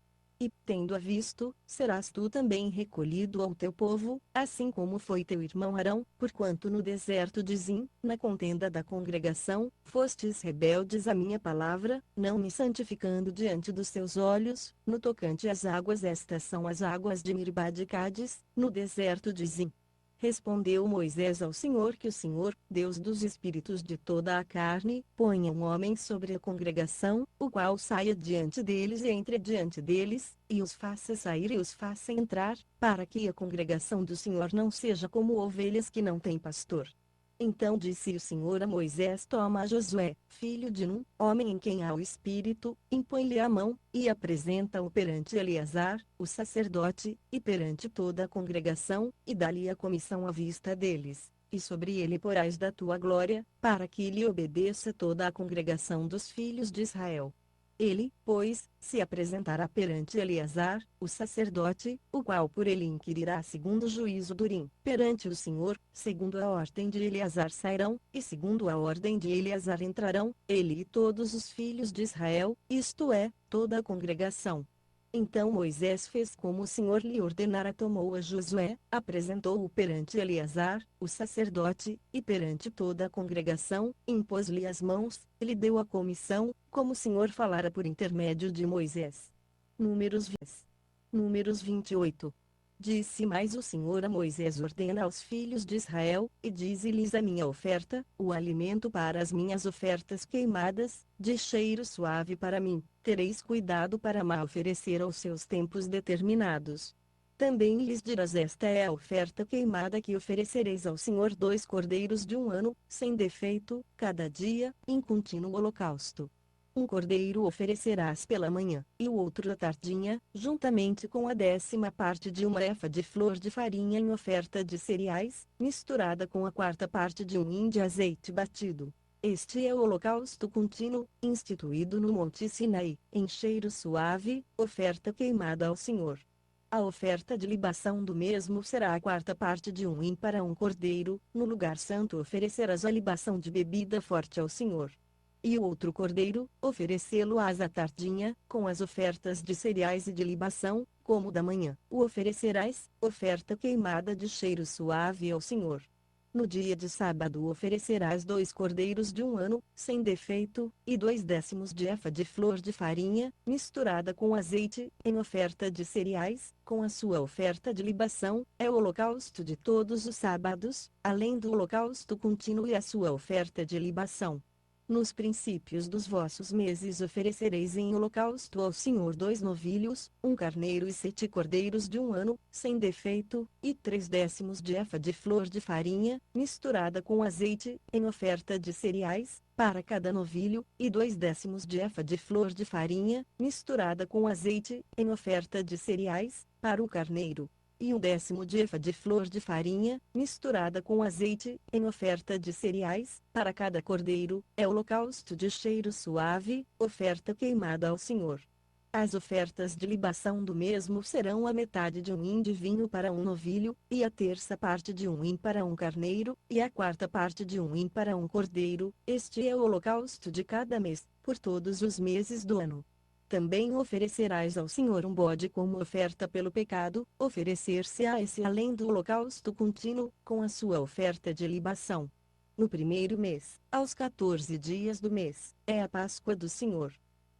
E, tendo-a visto, serás tu também recolhido ao teu povo, assim como foi teu irmão Arão, porquanto no deserto de Zim, na contenda da congregação, fostes rebeldes à minha palavra, não me santificando diante dos seus olhos. No tocante às águas, estas são as águas de Miribá de Cádiz, no deserto de Zim. Respondeu Moisés ao Senhor: que o Senhor, Deus dos espíritos de toda a carne, ponha um homem sobre a congregação, o qual saia diante deles e entre diante deles, e os faça sair e os faça entrar, para que a congregação do Senhor não seja como ovelhas que não têm pastor. Então disse o Senhor a Moisés: toma a Josué, filho de Num, homem em quem há o Espírito, impõe-lhe a mão, e apresenta-o perante Eleazar, o sacerdote, e perante toda a congregação, e dá-lhe a comissão à vista deles. E sobre ele porás da tua glória, para que lhe obedeça toda a congregação dos filhos de Israel. Ele, pois, se apresentará perante Eleazar, o sacerdote, o qual por ele inquirirá segundo o juízo do Urim, perante o Senhor, segundo a ordem de Eleazar sairão, e segundo a ordem de Eleazar entrarão, ele e todos os filhos de Israel, isto é, toda a congregação. Então Moisés fez como o Senhor lhe ordenara: tomou a Josué, apresentou-o perante Eleazar, o sacerdote, e perante toda a congregação, impôs-lhe as mãos, e lhe deu a comissão, como o Senhor falara por intermédio de Moisés. Números 28. Disse mais o Senhor a Moisés: ordena aos filhos de Israel, e dize-lhes: a minha oferta, o alimento para as minhas ofertas queimadas, de cheiro suave para mim, tereis cuidado para me oferecer aos seus tempos determinados. Também lhes dirás: esta é a oferta queimada que oferecereis ao Senhor: 2 cordeiros de 1 ano, sem defeito, cada dia, em contínuo holocausto. Um cordeiro oferecerás pela manhã, e o outro à tardinha, juntamente com a 10ª parte de uma efa de flor de farinha em oferta de cereais, misturada com a 4ª parte de um hin de azeite batido. Este é o holocausto contínuo, instituído no Monte Sinai, em cheiro suave, oferta queimada ao Senhor. A oferta de libação do mesmo será a 4ª parte de um hin para um cordeiro. No lugar santo oferecerás a libação de bebida forte ao Senhor. E o outro cordeiro, oferecê-lo-ás à tardinha, com as ofertas de cereais e de libação, como da manhã. O oferecerás, oferta queimada de cheiro suave ao Senhor. No dia de sábado oferecerás 2 cordeiros de 1 ano, sem defeito, e 2/10 de efa de flor de farinha, misturada com azeite, em oferta de cereais, com a sua oferta de libação, é o holocausto de todos os sábados, além do holocausto contínuo e a sua oferta de libação. Nos princípios dos vossos meses oferecereis em holocausto ao Senhor 2 novilhos, 1 carneiro e 7 cordeiros de 1 ano, sem defeito, e 3/10 de efa de flor de farinha, misturada com azeite, em oferta de cereais, para cada novilho, e 2/10 de efa de flor de farinha, misturada com azeite, em oferta de cereais, para o carneiro. E 1/10 de efa de flor de farinha, misturada com azeite, em oferta de cereais, para cada cordeiro, é holocausto de cheiro suave, oferta queimada ao Senhor. As ofertas de libação do mesmo serão a metade de um hin de vinho para um novilho, e a terça parte de um hin para um carneiro, e a quarta parte de um hin para um cordeiro. Este é o holocausto de cada mês, por todos os meses do ano. Também oferecerás ao Senhor um bode como oferta pelo pecado, oferecer-se-á esse além do holocausto contínuo, com a sua oferta de libação. No primeiro mês, aos 14 dias do mês, é a Páscoa do Senhor.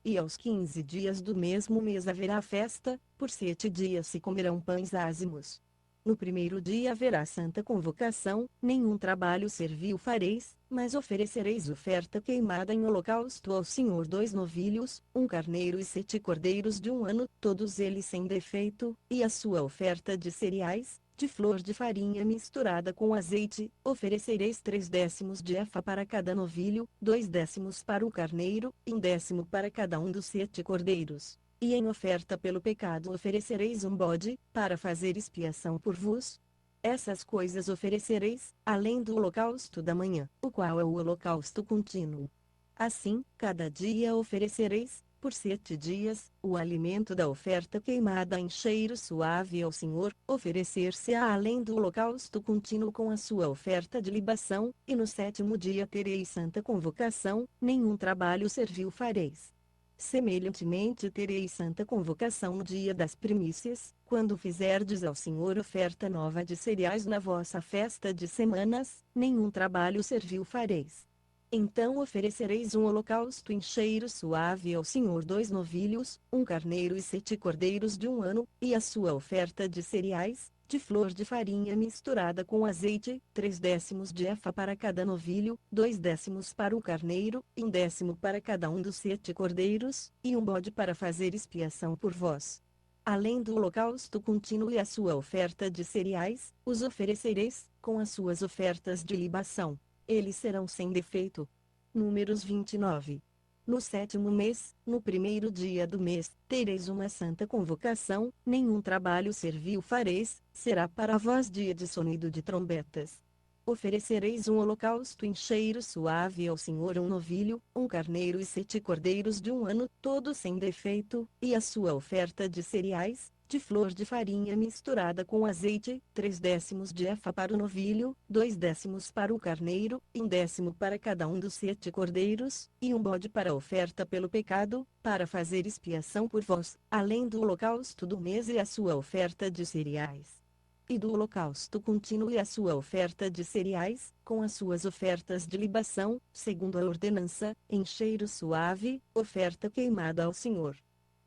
E aos 15 dias do mesmo mês haverá festa, por 7 dias se comerão pães ázimos. No primeiro dia haverá santa convocação, nenhum trabalho servil fareis, mas oferecereis oferta queimada em holocausto ao Senhor 2 novilhos, um carneiro e 7 cordeiros de um ano, todos eles sem defeito, e a sua oferta de cereais, de flor de farinha misturada com azeite, oferecereis 3/10 de efa para cada novilho, 2/10 para o carneiro, e 1/10 para cada um dos 7 cordeiros. E em oferta pelo pecado oferecereis um bode, para fazer expiação por vos. Essas coisas oferecereis, além do holocausto da manhã, o qual é o holocausto contínuo. Assim, cada dia oferecereis, por 7 dias, o alimento da oferta queimada em cheiro suave ao Senhor, oferecer-se-á além do holocausto contínuo com a sua oferta de libação, e no 7º dia tereis santa convocação, nenhum trabalho servil fareis. Semelhantemente tereis santa convocação no dia das primícias, quando fizerdes ao Senhor oferta nova de cereais na vossa festa de semanas, nenhum trabalho servil fareis. Então oferecereis um holocausto em cheiro suave ao Senhor 2 novilhos, um carneiro e 7 cordeiros de um ano, e a sua oferta de cereais, de flor de farinha misturada com azeite, 3/10 de efa para cada novilho, 2/10 para o carneiro, e 1/10 para cada um dos 7 cordeiros, e um bode para fazer expiação por vós. Além do holocausto contínuo e a sua oferta de cereais, os oferecereis, com as suas ofertas de libação. Eles serão sem defeito. Números 29. No 7º mês, no primeiro dia do mês, tereis uma santa convocação, nenhum trabalho servil fareis, será para vós dia de sonido de trombetas. Oferecereis um holocausto em cheiro suave ao Senhor um novilho, um carneiro e 7 cordeiros de um ano, todos sem defeito, e a sua oferta de cereais, de flor de farinha misturada com azeite, 3/10 de efa para o novilho, 2/10 para o carneiro, e 1/10 para cada um dos 7 cordeiros, e um bode para oferta pelo pecado, para fazer expiação por vós, além do holocausto do mês e a sua oferta de cereais. E do holocausto contínuo e a sua oferta de cereais, com as suas ofertas de libação, segundo a ordenança, em cheiro suave, oferta queimada ao Senhor.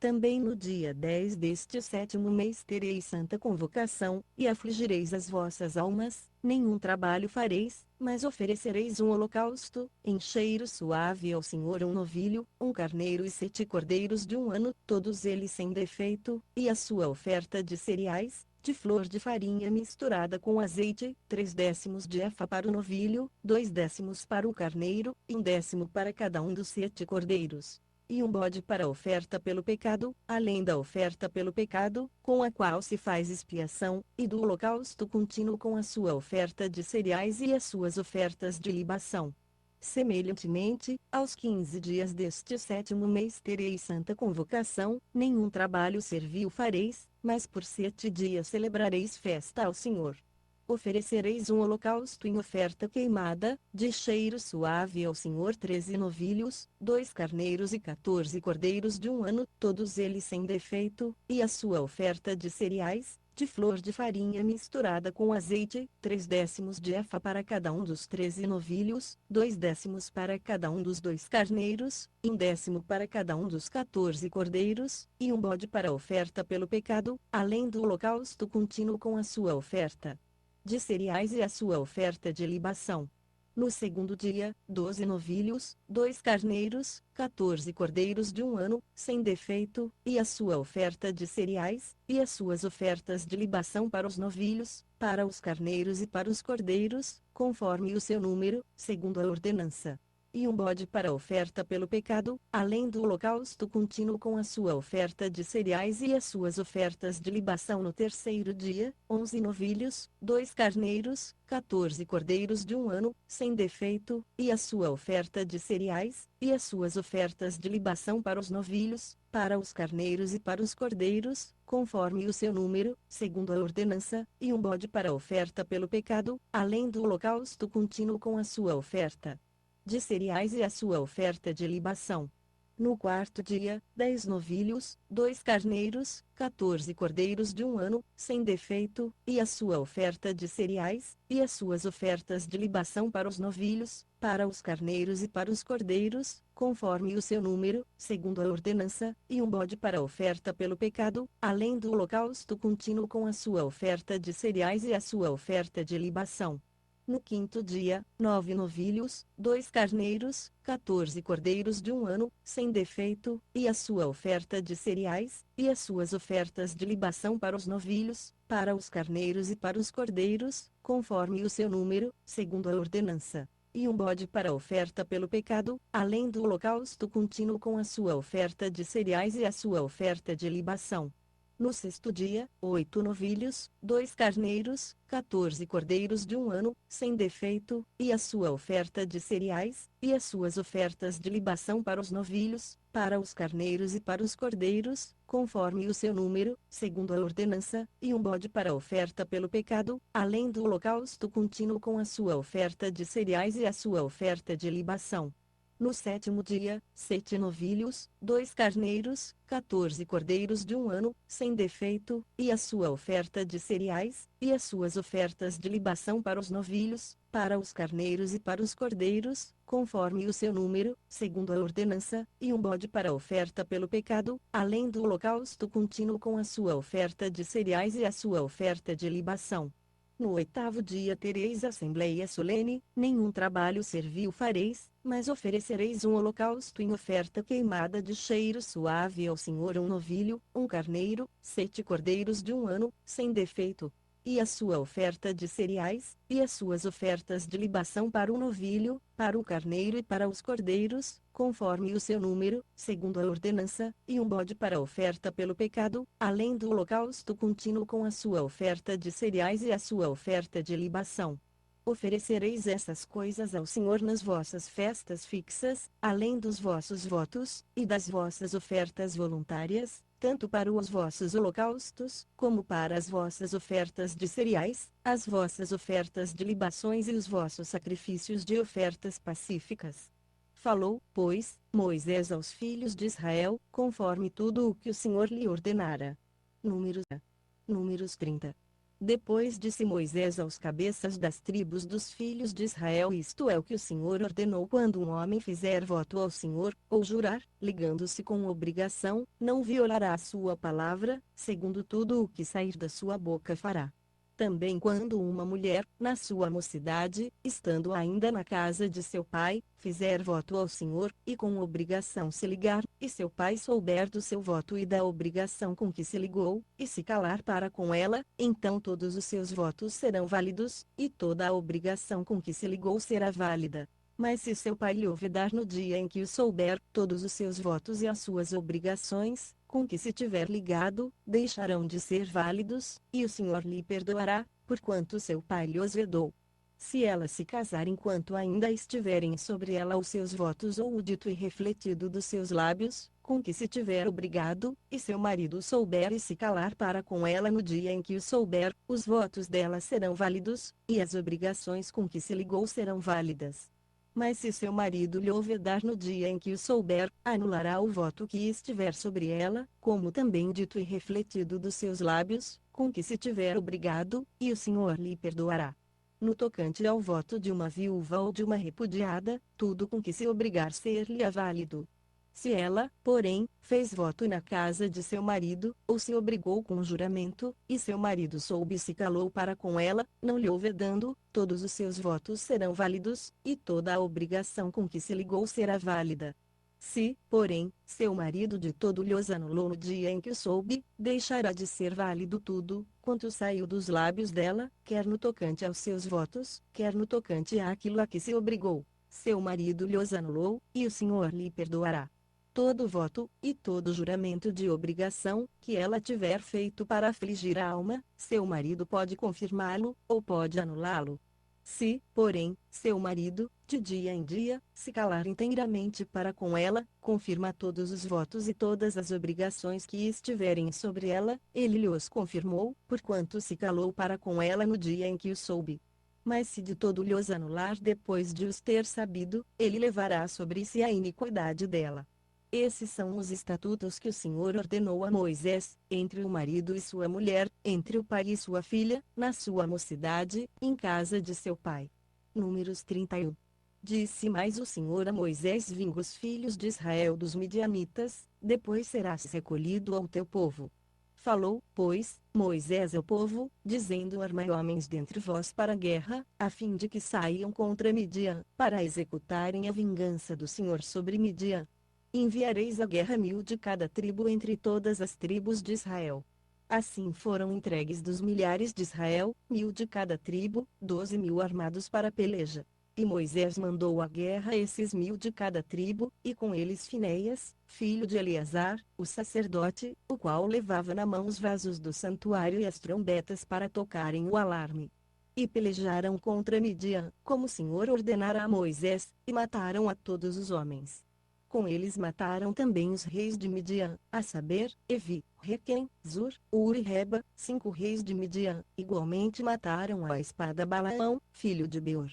Também no dia 10 deste 7º mês tereis santa convocação, e afligireis as vossas almas, nenhum trabalho fareis, mas oferecereis um holocausto, em cheiro suave ao Senhor um novilho, um carneiro e 7 cordeiros de um ano, todos eles sem defeito, e a sua oferta de cereais, de flor de farinha misturada com azeite, 3/10 de efa para o novilho, 2/10 para o carneiro, e 1/10 para cada um dos 7 cordeiros. E um bode para oferta pelo pecado, além da oferta pelo pecado, com a qual se faz expiação, e do holocausto contínuo com a sua oferta de cereais e as suas ofertas de libação. Semelhantemente, aos 15 dias deste 7º mês tereis santa convocação, nenhum trabalho servil fareis, mas por 7 dias celebrareis festa ao Senhor. Oferecereis um holocausto em oferta queimada, de cheiro suave ao Senhor 13 novilhos, 2 carneiros e 14 cordeiros de um ano, todos eles sem defeito, e a sua oferta de cereais, de flor de farinha misturada com azeite, 3/10 de efa para cada um dos 13 novilhos, 2/10 para cada um dos 2 carneiros, e 1/10 para cada um dos 14 cordeiros, e um bode para oferta pelo pecado, além do holocausto contínuo com a sua oferta de cereais e a sua oferta de libação. No segundo dia, 12 novilhos, 2 carneiros, 14 cordeiros de um ano, sem defeito, e a sua oferta de cereais, e as suas ofertas de libação para os novilhos, para os carneiros e para os cordeiros, conforme o seu número, segundo a ordenança. e um bode para oferta pelo pecado, além do holocausto contínuo com a sua oferta de cereais e as suas ofertas de libação no terceiro dia, 11 novilhos, 2 carneiros, 14 cordeiros de um ano, sem defeito, e a sua oferta de cereais, e as suas ofertas de libação para os novilhos, para os carneiros e para os cordeiros, conforme o seu número, segundo a ordenança, e um bode para oferta pelo pecado, além do holocausto contínuo com a sua oferta de cereais e a sua oferta de libação. No quarto dia, 10 novilhos, 2 carneiros, 14 cordeiros de um ano, sem defeito, e a sua oferta de cereais, e as suas ofertas de libação para os novilhos, para os carneiros e para os cordeiros, conforme o seu número, segundo a ordenança, e um bode para oferta pelo pecado, além do holocausto contínuo com a sua oferta de cereais e a sua oferta de libação. No quinto dia, 9 novilhos, 2 carneiros, 14 cordeiros de um ano, sem defeito, e a sua oferta de cereais, e as suas ofertas de libação para os novilhos, para os carneiros e para os cordeiros, conforme o seu número, segundo a ordenança. E um bode para oferta pelo pecado, além do holocausto contínuo com a sua oferta de cereais e a sua oferta de libação. No sexto dia, 8 novilhos, 2 carneiros, 14 cordeiros de um ano, sem defeito, e a sua oferta de cereais, e as suas ofertas de libação para os novilhos, para os carneiros e para os cordeiros, conforme o seu número, segundo a ordenança, e um bode para oferta pelo pecado, além do holocausto contínuo com a sua oferta de cereais e a sua oferta de libação. No sétimo dia, 7 novilhos, 2 carneiros, 14 cordeiros de um ano, sem defeito, e a sua oferta de cereais, e as suas ofertas de libação para os novilhos, para os carneiros e para os cordeiros, conforme o seu número, segundo a ordenança, e um bode para oferta pelo pecado, além do holocausto contínuo com a sua oferta de cereais e a sua oferta de libação. No oitavo dia tereis assembleia solene, nenhum trabalho servil fareis, mas oferecereis um holocausto em oferta queimada de cheiro suave ao Senhor, um novilho, um carneiro, 7 cordeiros de um ano, sem defeito, e a sua oferta de cereais, e as suas ofertas de libação para o novilho, para o carneiro e para os cordeiros, conforme o seu número, segundo a ordenança, e um bode para oferta pelo pecado, além do holocausto contínuo com a sua oferta de cereais e a sua oferta de libação. Oferecereis essas coisas ao Senhor nas vossas festas fixas, além dos vossos votos, e das vossas ofertas voluntárias, tanto para os vossos holocaustos, como para as vossas ofertas de cereais, as vossas ofertas de libações e os vossos sacrifícios de ofertas pacíficas. Falou, pois, Moisés aos filhos de Israel, conforme tudo o que o Senhor lhe ordenara. Números 30. Depois disse Moisés aos cabeças das tribos dos filhos de Israel: isto é o que o Senhor ordenou: quando um homem fizer voto ao Senhor, ou jurar, ligando-se com obrigação, não violará a sua palavra, segundo tudo o que sair da sua boca fará. Também quando uma mulher, na sua mocidade, estando ainda na casa de seu pai, fizer voto ao Senhor, e com obrigação se ligar, e seu pai souber do seu voto e da obrigação com que se ligou, e se calar para com ela, então todos os seus votos serão válidos, e toda a obrigação com que se ligou será válida. Mas se seu pai lhe hovedar no dia em que o souber, todos os seus votos e as suas obrigações, com que se tiver ligado, deixarão de ser válidos, e o Senhor lhe perdoará, porquanto seu pai lhe os vedou. Se ela se casar enquanto ainda estiverem sobre ela os seus votos ou o dito e refletido dos seus lábios, com que se tiver obrigado, e seu marido souber e se calar para com ela no dia em que o souber, os votos dela serão válidos, e as obrigações com que se ligou serão válidas. Mas se seu marido lhe hovedar no dia em que o souber, anulará o voto que estiver sobre ela, como também dito e refletido dos seus lábios, com que se tiver obrigado, e o Senhor lhe perdoará. No tocante ao voto de uma viúva ou de uma repudiada, tudo com que se obrigar ser-lhe válido. Se ela, porém, fez voto na casa de seu marido, ou se obrigou com juramento, e seu marido soube e se calou para com ela, não lhe hovedando, todos os seus votos serão válidos, e toda a obrigação com que se ligou será válida. Se, porém, seu marido de todo lhe os anulou no dia em que o soube, deixará de ser válido tudo, quanto saiu dos lábios dela, quer no tocante aos seus votos, quer no tocante àquilo a que se obrigou. seu marido lhos anulou, e o Senhor lhe perdoará todo voto, e todo juramento de obrigação, que ela tiver feito para afligir a alma, seu marido pode confirmá-lo, ou pode anulá-lo. Se, porém, seu marido, de dia em dia, se calar inteiramente para com ela, confirma todos os votos e todas as obrigações que estiverem sobre ela, ele lhos confirmou, porquanto se calou para com ela no dia em que o soube. Mas se de todo lhos anular depois de os ter sabido, ele levará sobre si a iniquidade dela. Esses são os estatutos que o Senhor ordenou a Moisés, entre o marido e sua mulher, entre o pai e sua filha, na sua mocidade, em casa de seu pai. Números 31. Disse mais o Senhor a Moisés: vinga os filhos de Israel dos midianitas, depois serás recolhido ao teu povo. Falou, pois, Moisés ao povo, dizendo: armai homens dentre vós para a guerra, a fim de que saiam contra Midian, para executarem a vingança do Senhor sobre Midian. Enviareis à guerra 1000 de cada tribo entre todas as tribos de Israel. Assim foram entregues dos milhares de Israel, 1000 de cada tribo, 12.000 armados para a peleja. E Moisés mandou à guerra esses 1000 de cada tribo, e com eles Finéias, filho de Eleazar, o sacerdote, o qual levava na mão os vasos do santuário e as trombetas para tocarem o alarme. E pelejaram contra Midian, como o Senhor ordenara a Moisés, e mataram a todos os homens. Com eles mataram também os reis de Midian, a saber, Evi, Requem, Zur, Uri e Reba, 5 reis de Midian. Igualmente mataram à espada Balaão, filho de Beor.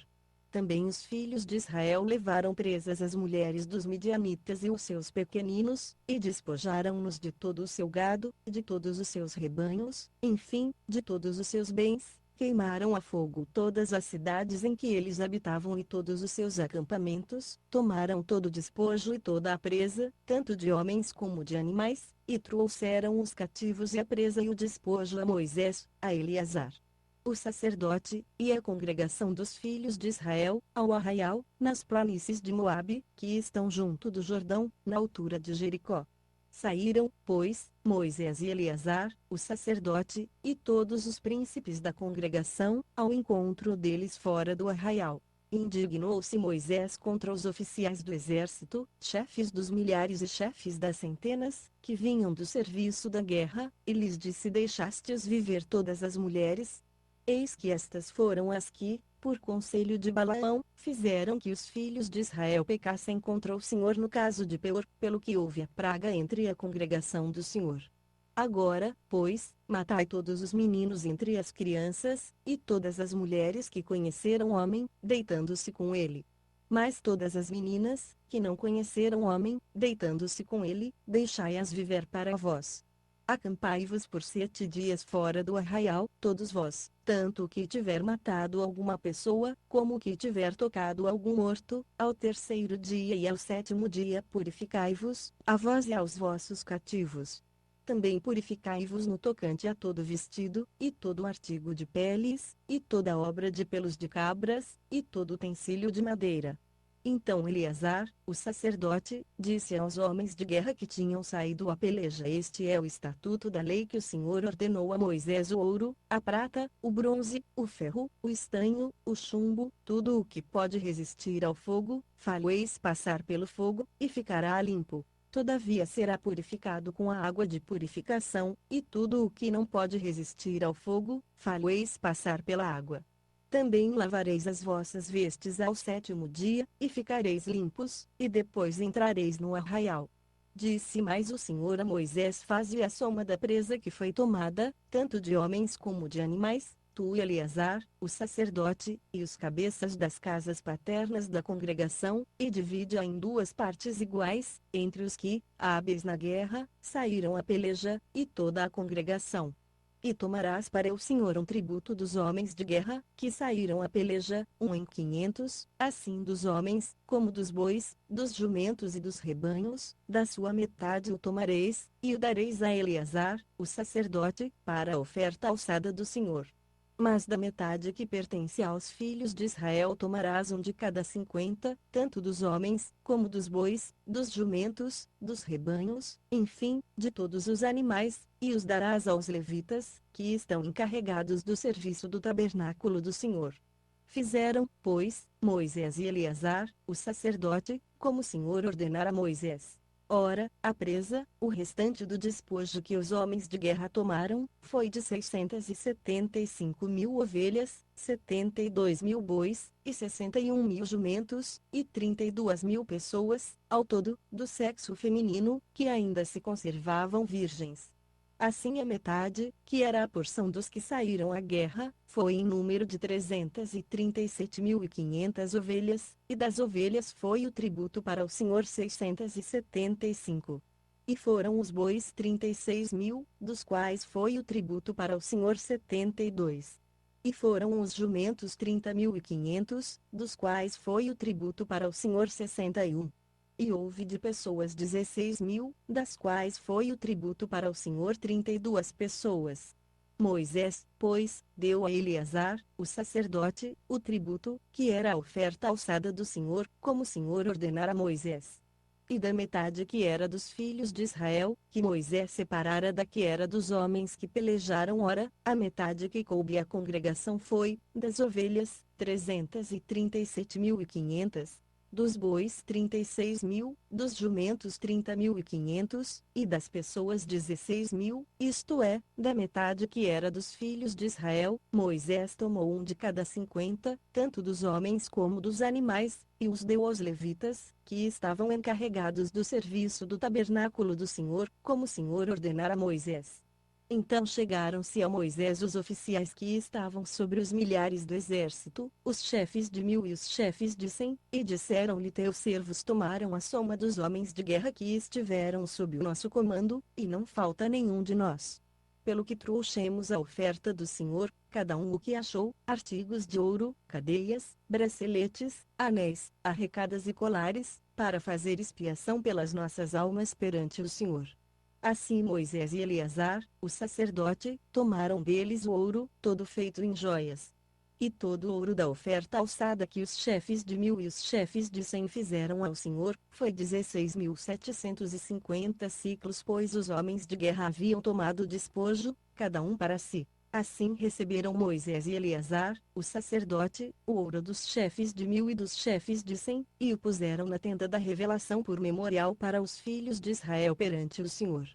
Também os filhos de Israel levaram presas as mulheres dos midianitas e os seus pequeninos, e despojaram-nos de todo o seu gado, de todos os seus rebanhos, enfim, de todos os seus bens. Queimaram a fogo todas as cidades em que eles habitavam e todos os seus acampamentos, tomaram todo o despojo e toda a presa, tanto de homens como de animais, e trouxeram os cativos e a presa e o despojo a Moisés, a Eleazar, o sacerdote, e a congregação dos filhos de Israel, ao arraial, nas planícies de Moabe, que estão junto do Jordão, na altura de Jericó. Saíram, pois, Moisés e Eleazar, o sacerdote, e todos os príncipes da congregação, ao encontro deles fora do arraial. Indignou-se Moisés contra os oficiais do exército, chefes dos milhares e chefes das centenas, que vinham do serviço da guerra, e lhes disse: deixastes viver todas as mulheres? Eis que estas foram as que, por conselho de Balaão, fizeram que os filhos de Israel pecassem contra o Senhor no caso de Peor, pelo que houve a praga entre a congregação do Senhor. Agora, pois, matai todos os meninos entre as crianças, e todas as mulheres que conheceram homem, deitando-se com ele. Mas todas as meninas, que não conheceram homem, deitando-se com ele, deixai-as viver para vós. Acampai-vos por 7 dias fora do arraial, todos vós, tanto o que tiver matado alguma pessoa, como o que tiver tocado algum morto, ao 3º dia e ao 7º dia purificai-vos, a vós e aos vossos cativos. Também purificai-vos no tocante a todo vestido, e todo artigo de peles, e toda obra de pelos de cabras, e todo utensílio de madeira. Então Eleazar, o sacerdote, disse aos homens de guerra que tinham saído à peleja: este é o estatuto da lei que o Senhor ordenou a Moisés: o ouro, a prata, o bronze, o ferro, o estanho, o chumbo, tudo o que pode resistir ao fogo, fá-lo-eis passar pelo fogo, e ficará limpo. Todavia será purificado com a água de purificação, e tudo o que não pode resistir ao fogo, fá-lo-eis passar pela água. Também lavareis as vossas vestes ao 7º dia, e ficareis limpos, e depois entrareis no arraial. Disse mais o Senhor a Moisés: faze a soma da presa que foi tomada, tanto de homens como de animais, tu e Eleazar, o sacerdote, e os cabeças das casas paternas da congregação, e divide-a em 2 partes iguais, entre os que, hábeis na guerra, saíram à peleja, e toda a congregação. E tomarás para o Senhor um tributo dos homens de guerra, que saíram à peleja, 1 em 500, assim dos homens, como dos bois, dos jumentos e dos rebanhos, da sua metade o tomareis, e o dareis a Eleazar, o sacerdote, para a oferta alçada do Senhor. Mas da metade que pertence aos filhos de Israel tomarás um de cada 50, tanto dos homens, como dos bois, dos jumentos, dos rebanhos, enfim, de todos os animais, e os darás aos levitas, que estão encarregados do serviço do tabernáculo do Senhor. Fizeram, pois, Moisés e Eleazar, o sacerdote, como o Senhor ordenara a Moisés. Ora, a presa, o restante do despojo que os homens de guerra tomaram, foi de 675.000 ovelhas, 72.000 bois, e 61.000 jumentos, e 32.000 pessoas, ao todo, do sexo feminino, que ainda se conservavam virgens. Assim a metade, que era a porção dos que saíram à guerra, foi em número de 337.500 ovelhas, e das ovelhas foi o tributo para o Senhor 675. E foram os bois 36.000, dos quais foi o tributo para o Senhor 72. E foram os jumentos 30.500, dos quais foi o tributo para o Senhor 61. E houve de pessoas 16.000, das quais foi o tributo para o Senhor 32 pessoas. Moisés, pois, deu a Eleazar, o sacerdote, o tributo, que era a oferta alçada do Senhor, como o Senhor ordenara a Moisés. E da metade que era dos filhos de Israel, que Moisés separara da que era dos homens que pelejaram, ora, a metade que coube à congregação foi, das ovelhas, 337.500, dos bois 36.000, dos jumentos 30.500, e das pessoas 16.000, isto é, da metade que era dos filhos de Israel, Moisés tomou um de cada 50, tanto dos homens como dos animais, e os deu aos levitas, que estavam encarregados do serviço do tabernáculo do Senhor, como o Senhor ordenara a Moisés. Então chegaram-se a Moisés os oficiais que estavam sobre os milhares do exército, os chefes de 1.000 e os chefes de 100, e disseram-lhe: teus servos tomaram a soma dos homens de guerra que estiveram sob o nosso comando, e não falta nenhum de nós. Pelo que trouxemos a oferta do Senhor, cada um o que achou, artigos de ouro, cadeias, braceletes, anéis, arrecadas e colares, para fazer expiação pelas nossas almas perante o Senhor. Assim Moisés e Eleazar, o sacerdote, tomaram deles o ouro, todo feito em joias. E todo o ouro da oferta alçada que os chefes de 1.000 e os chefes de 100 fizeram ao Senhor, foi 16.750 siclos, pois os homens de guerra haviam tomado despojo, cada um para si. Assim receberam Moisés e Eleazar, o sacerdote, o ouro dos chefes de 1.000 e dos chefes de 100, e o puseram na tenda da revelação por memorial para os filhos de Israel perante o Senhor.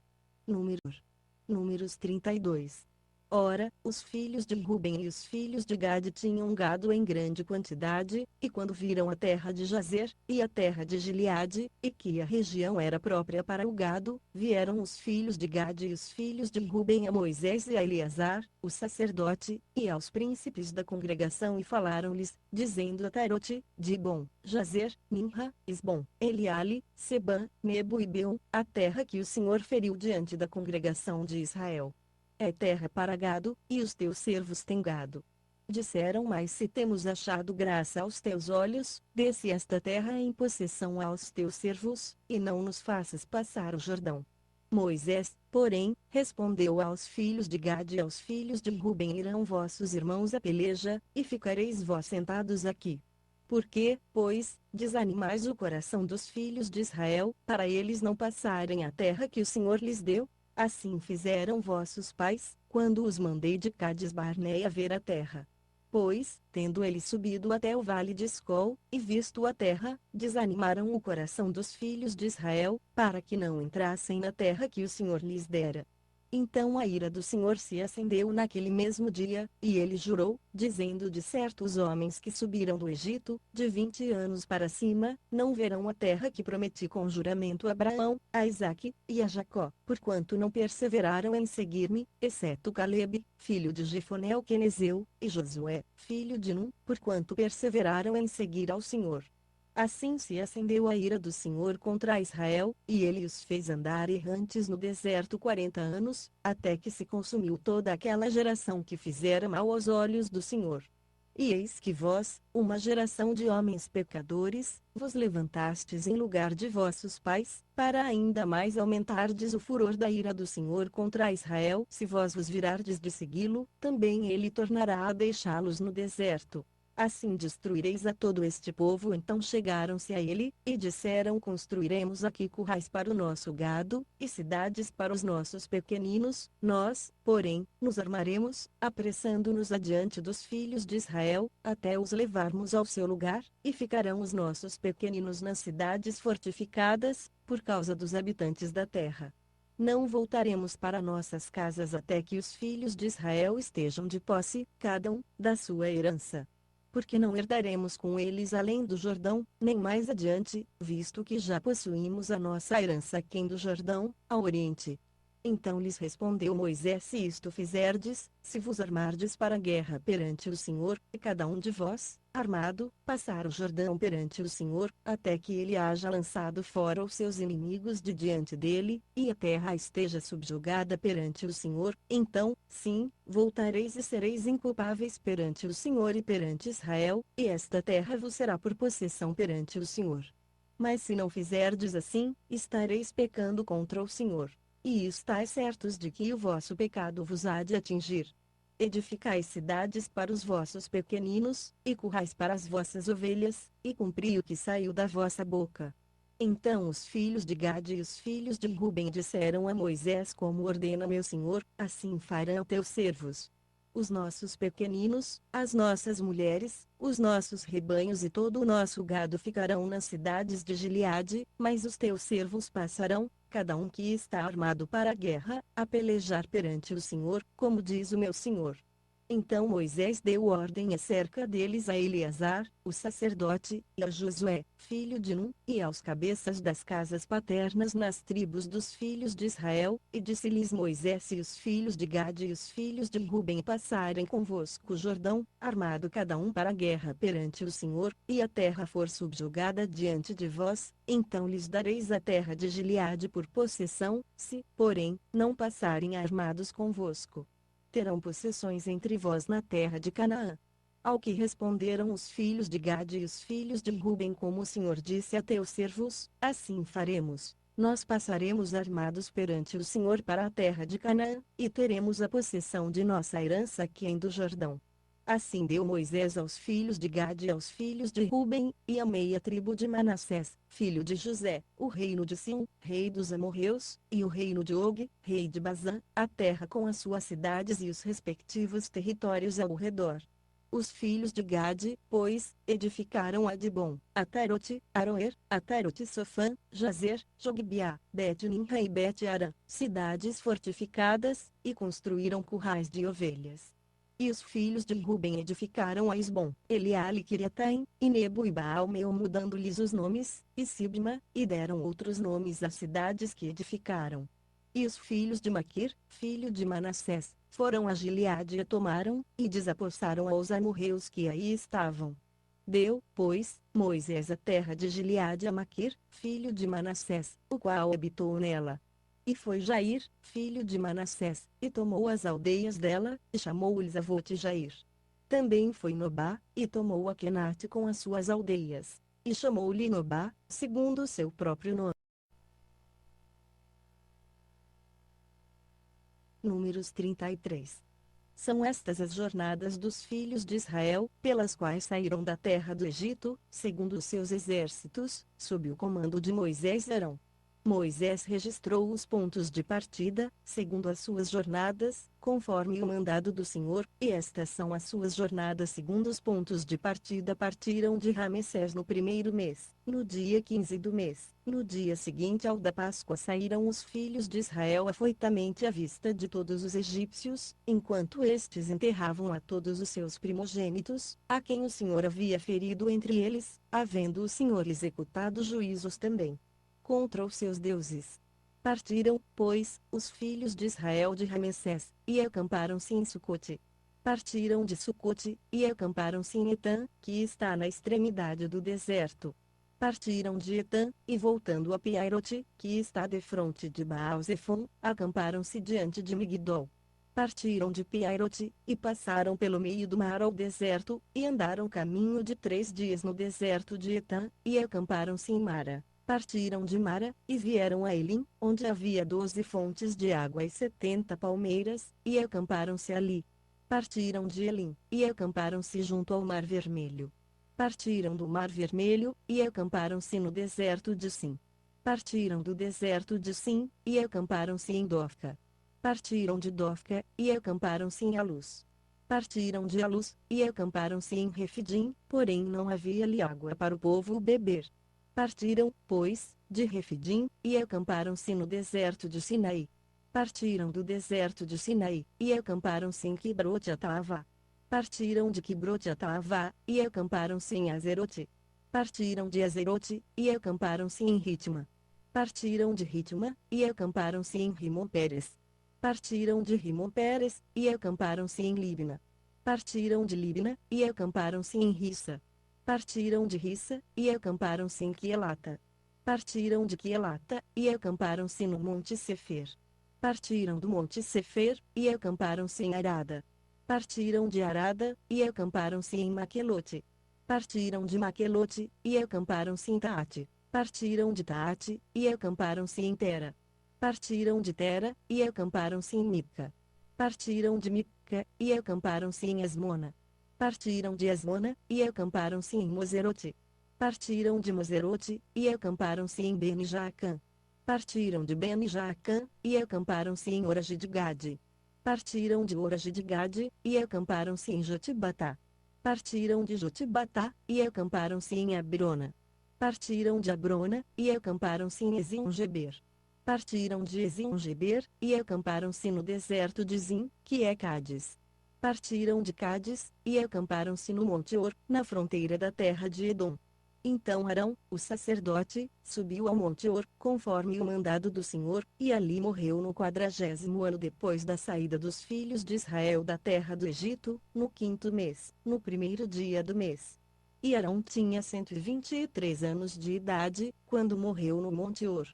Números 32. Ora, os filhos de Ruben e os filhos de Gade tinham gado em grande quantidade, e quando viram a terra de Jazer, e a terra de Gileade, e que a região era própria para o gado, vieram os filhos de Gade e os filhos de Ruben a Moisés e a Eleazar, o sacerdote, e aos príncipes da congregação, e falaram-lhes, dizendo: a Tairote, Dibon, Jazer, Minha, Esbom, Eliale, Sebã, Nebo e Beon, a terra que o Senhor feriu diante da congregação de Israel. É terra para gado, e os teus servos têm gado. Disseram: mas se temos achado graça aos teus olhos, dê-se esta terra em possessão aos teus servos, e não nos faças passar o Jordão. Moisés, porém, respondeu aos filhos de Gade e aos filhos de Ruben: irão vossos irmãos à peleja, e ficareis vós sentados aqui. Por que, pois, desanimais o coração dos filhos de Israel, para eles não passarem a terra que o Senhor lhes deu? Assim fizeram vossos pais, quando os mandei de Cades Barneia ver a terra. Pois, tendo eles subido até o vale de Escol, e visto a terra, desanimaram o coração dos filhos de Israel, para que não entrassem na terra que o Senhor lhes dera. Então a ira do Senhor se acendeu naquele mesmo dia, e ele jurou, dizendo: de certo os homens que subiram do Egito, de 20 anos para cima, não verão a terra que prometi com juramento a Abraão, a Isaque, e a Jacó, porquanto não perseveraram em seguir-me, exceto Calebe, filho de Jefoné o quenezeu, e Josué, filho de Num, porquanto perseveraram em seguir ao Senhor. Assim se acendeu a ira do Senhor contra Israel, e ele os fez andar errantes no deserto 40 anos, até que se consumiu toda aquela geração que fizera mal aos olhos do Senhor. E eis que vós, uma geração de homens pecadores, vos levantastes em lugar de vossos pais, para ainda mais aumentardes o furor da ira do Senhor contra Israel. Se vós vos virardes de segui-lo, também ele tornará a deixá-los no deserto. Assim destruireis a todo este povo. Então chegaram-se a ele, e disseram: construiremos aqui currais para o nosso gado, e cidades para os nossos pequeninos. Nós, porém, nos armaremos, apressando-nos adiante dos filhos de Israel, até os levarmos ao seu lugar, e ficarão os nossos pequeninos nas cidades fortificadas, por causa dos habitantes da terra. Não voltaremos para nossas casas até que os filhos de Israel estejam de posse, cada um, da sua herança. Porque não herdaremos com eles além do Jordão, nem mais adiante, visto que já possuímos a nossa herança aquém do Jordão, ao oriente. Então lhes respondeu Moisés: se isto fizerdes, se vos armardes para a guerra perante o Senhor, e cada um de vós, armado, passar o Jordão perante o Senhor, até que ele haja lançado fora os seus inimigos de diante dele, e a terra esteja subjugada perante o Senhor, então, sim, voltareis e sereis inculpáveis perante o Senhor e perante Israel, e esta terra vos será por possessão perante o Senhor. Mas se não fizerdes assim, estareis pecando contra o Senhor. E estáis certos de que o vosso pecado vos há de atingir. Edificai cidades para os vossos pequeninos, e currais para as vossas ovelhas, e cumpri o que saiu da vossa boca. Então os filhos de Gade e os filhos de Ruben disseram a Moisés: como ordena meu senhor, assim farão teus servos. Os nossos pequeninos, as nossas mulheres, os nossos rebanhos e todo o nosso gado ficarão nas cidades de Gileade, mas os teus servos passarão, cada um que está armado para a guerra, a pelejar perante o Senhor, como diz o meu senhor. Então Moisés deu ordem acerca deles a Eleazar, o sacerdote, e a Josué, filho de Num, e aos cabeças das casas paternas nas tribos dos filhos de Israel, e disse-lhes Moisés: se os filhos de Gade e os filhos de Ruben passarem convosco o Jordão, armado cada um para a guerra perante o Senhor, e a terra for subjugada diante de vós, então lhes dareis a terra de Gileade por possessão. Se, porém, não passarem armados convosco, terão possessões entre vós na terra de Canaã. Ao que responderam os filhos de Gade e os filhos de Ruben: como o Senhor disse a teus servos, assim faremos. Nós passaremos armados perante o Senhor para a terra de Canaã, e teremos a possessão de nossa herança aquém do Jordão. Assim deu Moisés aos filhos de Gade e aos filhos de Ruben, e a meia tribo de Manassés, filho de José, o reino de Sion, rei dos amorreus, e o reino de Og, rei de Bazã, a terra com as suas cidades e os respectivos territórios ao redor. Os filhos de Gade, pois, edificaram Adibon, Atarote, Aroer, Atarote Sofã, Jazer, Jogbiá, Bet-Nimra e Bet-Arã, cidades fortificadas, e construíram currais de ovelhas. E os filhos de Ruben edificaram a Esbom, Eleale e Kiriataim, e Nebo e Baal-Meon, mudando-lhes os nomes, e Sibma, e deram outros nomes às cidades que edificaram. E os filhos de Maquir, filho de Manassés, foram a Gileade e a tomaram, e desapossaram aos amorreus que aí estavam. Deu, pois, Moisés a terra de Gileade a Maquir, filho de Manassés, o qual habitou nela. E foi Jair, filho de Manassés, e tomou as aldeias dela, e chamou-lhes Avote Jair. Também foi Nobá, e tomou a Quenate com as suas aldeias, e chamou-lhe Nobá, segundo o seu próprio nome. Números 33. São estas as jornadas dos filhos de Israel, pelas quais saíram da terra do Egito, segundo os seus exércitos, sob o comando de Moisés e Arão. Moisés registrou os pontos de partida, segundo as suas jornadas, conforme o mandado do Senhor, e estas são as suas jornadas segundo os pontos de partida. Partiram de Ramessés no primeiro mês, no dia 15 do mês. No dia seguinte ao da Páscoa saíram os filhos de Israel afoitamente à vista de todos os egípcios, enquanto estes enterravam a todos os seus primogênitos, a quem o Senhor havia ferido entre eles, havendo o Senhor executado juízos também contra os seus deuses. Partiram, pois, os filhos de Israel de Ramessés, e acamparam-se em Sucote. Partiram de Sucote, e acamparam-se em Etã, que está na extremidade do deserto. Partiram de Etã, e voltando a Piairote, que está defronte de Baal-Zefon, acamparam-se diante de Migdol. Partiram de Piairote, e passaram pelo meio do mar ao deserto, e andaram caminho de 3 dias no deserto de Etã, e acamparam-se em Mara. Partiram de Mara, e vieram a Elim, onde havia 12 fontes de água e 70 palmeiras, e acamparam-se ali. Partiram de Elim, e acamparam-se junto ao Mar Vermelho. Partiram do Mar Vermelho, e acamparam-se no deserto de Sim. Partiram do deserto de Sim, e acamparam-se em Dofca. Partiram de Dofca, e acamparam-se em Alus. Partiram de Alus, e acamparam-se em Refidim, porém não havia ali água para o povo beber. Partiram, pois, de Refidim, e acamparam-se no deserto de Sinai. Partiram do deserto de Sinai, e acamparam-se em Quibrot-Ataavá. Partiram de Quibrot-Ataavá, e acamparam-se em Azerote. Partiram de Azerote, e acamparam-se em Ritma. Partiram de Ritma, e acamparam-se em Rimon-Pérez. Partiram de Rimon-Pérez, e acamparam-se em Libna. Partiram de Libna, e acamparam-se em Rissa. Partiram de Rissa, e acamparam-se em Quielata. Partiram de Quielata, e acamparam-se no Monte Sefer. Partiram do Monte Sefer, e acamparam-se em Arada. Partiram de Arada, e acamparam-se em Maquelote. Partiram de Maquelote, e acamparam-se em Taate. Partiram de Taate, e acamparam-se em Tera. Partiram de Tera, e acamparam-se em Mipca. Partiram de Mipca, e acamparam-se em Asmona. Partiram de Asmona, e acamparam-se em Moserote. Partiram de Moserote, e acamparam-se em Beni-Jaacã. Partiram de Beni-Jaacã, e acamparam-se em Oragide-Gade. Partiram de Oragide-Gade, e acamparam-se em Jotibatá. Partiram de Jotibatá, e acamparam-se em Abrona. Partiram de Abrona, e acamparam-se em Ezion-Geber. Partiram de Ezion-Geber, e acamparam-se no deserto de Zim, que é Cádiz. Partiram de Cádiz, e acamparam-se no Monte Or, na fronteira da terra de Edom. Então Arão, o sacerdote, subiu ao Monte Or, conforme o mandado do Senhor, e ali morreu no 40º ano depois da saída dos filhos de Israel da terra do Egito, no 5º mês, no 1º dia do mês. E Arão tinha 123 anos de idade, quando morreu no Monte Or.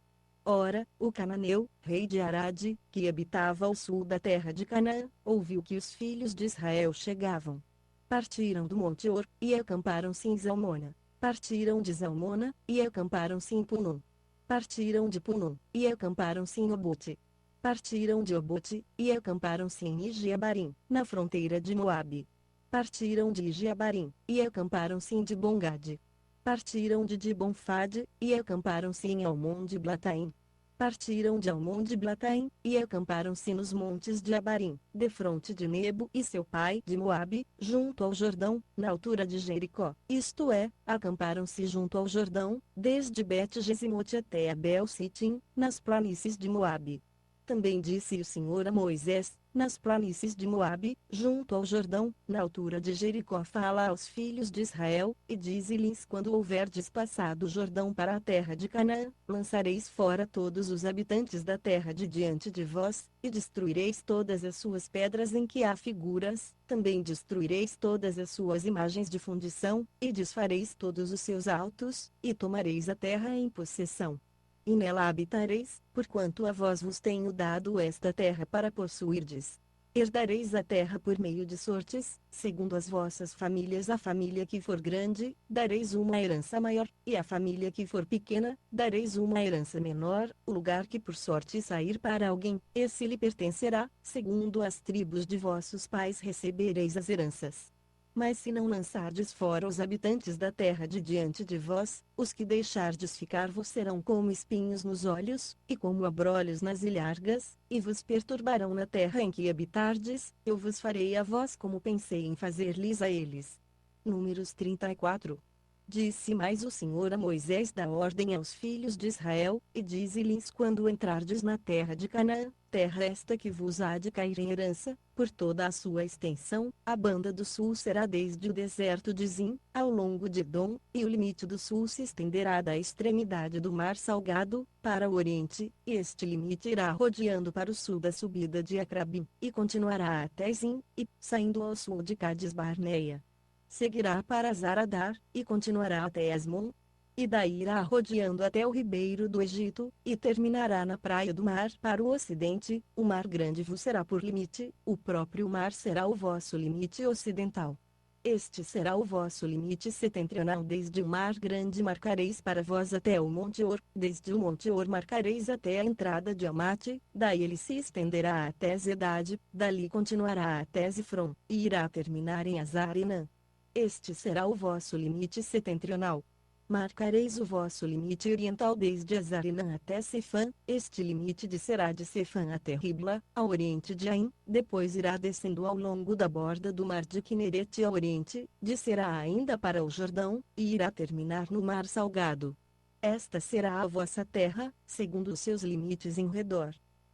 Ora, o cananeu, rei de Arade, que habitava ao sul da terra de Canaã, ouviu que os filhos de Israel chegavam. Partiram do Monte Or, e acamparam-se em Zalmona. Partiram de Zalmona, e acamparam-se em Punom. Partiram de Punom, e acamparam-se em Obote. Partiram de Obote, e acamparam-se em Ijeabarim, na fronteira de Moabe. Partiram de Ijeabarim, e acamparam-se em Dibongade. Partiram de Dibonfade, e acamparam-se em Almon-de-Blataim. Partiram de Almon-de-Blataim, e acamparam-se nos montes de Abarim, defronte de Nebo e seu pai de Moabe, junto ao Jordão, na altura de Jericó. Isto é, acamparam-se junto ao Jordão, desde Bet-Gesimote até Abel-Sitim, nas planícies de Moabe. Também disse o Senhor a Moisés, nas planícies de Moabe, junto ao Jordão, na altura de Jericó, fala aos filhos de Israel, e dize-lhes: quando houverdes passado o Jordão para a terra de Canaã, lançareis fora todos os habitantes da terra de diante de vós, e destruireis todas as suas pedras em que há figuras, também destruireis todas as suas imagens de fundição, e desfareis todos os seus altos, e tomareis a terra em possessão. E nela habitareis, porquanto a vós vos tenho dado esta terra para possuirdes. Herdareis a terra por meio de sortes, segundo as vossas famílias. A família que for grande, dareis uma herança maior, e a família que for pequena, dareis uma herança menor. O lugar que por sorte sair para alguém, esse lhe pertencerá, segundo as tribos de vossos pais recebereis as heranças. Mas se não lançardes fora os habitantes da terra de diante de vós, os que deixardes ficar vos serão como espinhos nos olhos, e como abrolhos nas ilhargas, e vos perturbarão na terra em que habitardes. Eu vos farei a vós como pensei em fazer-lhes a eles. Números 34. Disse mais o Senhor a Moisés: dá ordem aos filhos de Israel, e dize-lhes: quando entrardes na terra de Canaã, terra esta que vos há de cair em herança, por toda a sua extensão, a banda do sul será desde o deserto de Zim, ao longo de Edom, e o limite do sul se estenderá da extremidade do mar Salgado, para o oriente, e este limite irá rodeando para o sul da subida de Acrabim, e continuará até Zim, e, saindo ao sul de Cades-Barneia, seguirá para Zaradar, e continuará até Asmon, e daí irá rodeando até o ribeiro do Egito, e terminará na praia do mar para o ocidente. O mar grande vos será por limite, o próprio mar será o vosso limite ocidental. Este será o vosso limite setentrional. Desde o mar grande marcareis para vós até o monte Or, desde o monte Or marcareis até a entrada de Amate, daí ele se estenderá até Zedade, dali continuará até Zifron, e irá terminar em Azarenã. Este será o vosso limite setentrional. Marcareis o vosso limite oriental desde Azarenã até Sefã, este limite descerá de Sefã até Ribla, ao oriente de Aim, depois irá descendo ao longo da borda do mar de Quinerete ao oriente, descerá ainda para o Jordão, e irá terminar no mar Salgado. Esta será a vossa terra, segundo os seus limites em redor.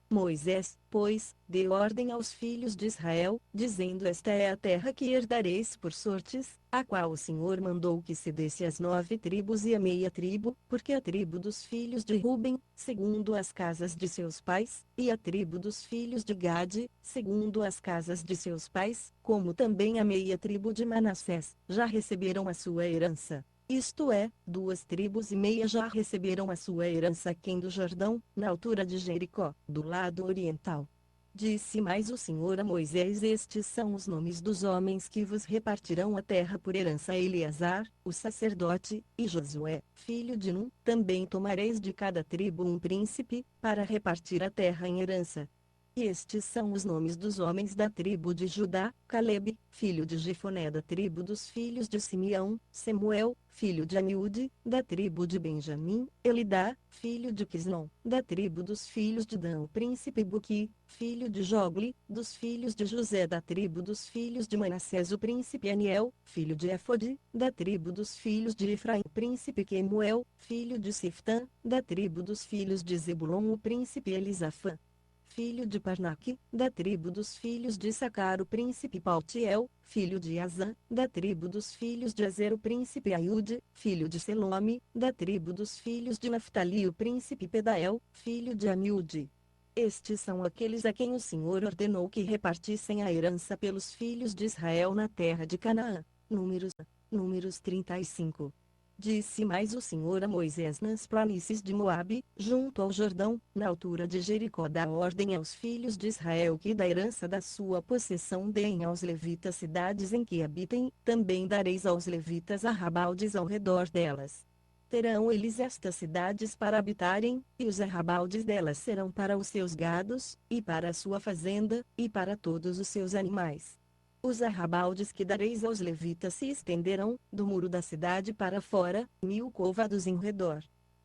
Moisés, pois, deu ordem aos filhos de Israel, dizendo: esta é a terra que herdareis por sortes, a qual o Senhor mandou que se desse às 9 tribos e a meia tribo, porque a tribo dos filhos de Ruben, segundo as casas de seus pais, e a tribo dos filhos de Gade, segundo as casas de seus pais, como também a meia tribo de Manassés, já receberam a sua herança. Isto é, 2 tribos e meia já receberam a sua herança aquém do Jordão, na altura de Jericó, do lado oriental. Disse mais o Senhor a Moisés: estes são os nomes dos homens que vos repartirão a terra por herança: Eleazar, o sacerdote, e Josué, filho de Num. Também tomareis de cada tribo um príncipe, para repartir a terra em herança. E estes são os nomes dos homens da tribo de Judá: Calebe, filho de Jefoné; da tribo dos filhos de Simeão, Semuel, filho de Amiúde; da tribo de Benjamim, Elidá, filho de Quislom; da tribo dos filhos de Dan, o príncipe Buqui, filho de Jogli; dos filhos de José; da tribo dos filhos de Manassés, o príncipe Aniel, filho de Éfode; da tribo dos filhos de Efraim, o príncipe Quemuel, filho de Siftã; da tribo dos filhos de Zebulon, o príncipe Elisafã, filho de Parnaque; da tribo dos filhos de Issacar, o príncipe Paltiel, filho de Azã; da tribo dos filhos de Azer, o príncipe Aiude, filho de Selome; da tribo dos filhos de Naftali, o príncipe Pedael, filho de Amiúde. Estes são aqueles a quem o Senhor ordenou que repartissem a herança pelos filhos de Israel na terra de Canaã. Números 35. Disse mais o Senhor a Moisés: nas planícies de Moabe, junto ao Jordão, na altura de Jericó, dá ordem aos filhos de Israel que da herança da sua possessão deem aos levitas cidades em que habitem; também dareis aos levitas arrabaldes ao redor delas. Terão eles estas cidades para habitarem, e os arrabaldes delas serão para os seus gados, e para a sua fazenda, e para todos os seus animais. Os arrabaldes que dareis aos levitas se estenderão, do muro da cidade para fora, 1000 côvados em redor.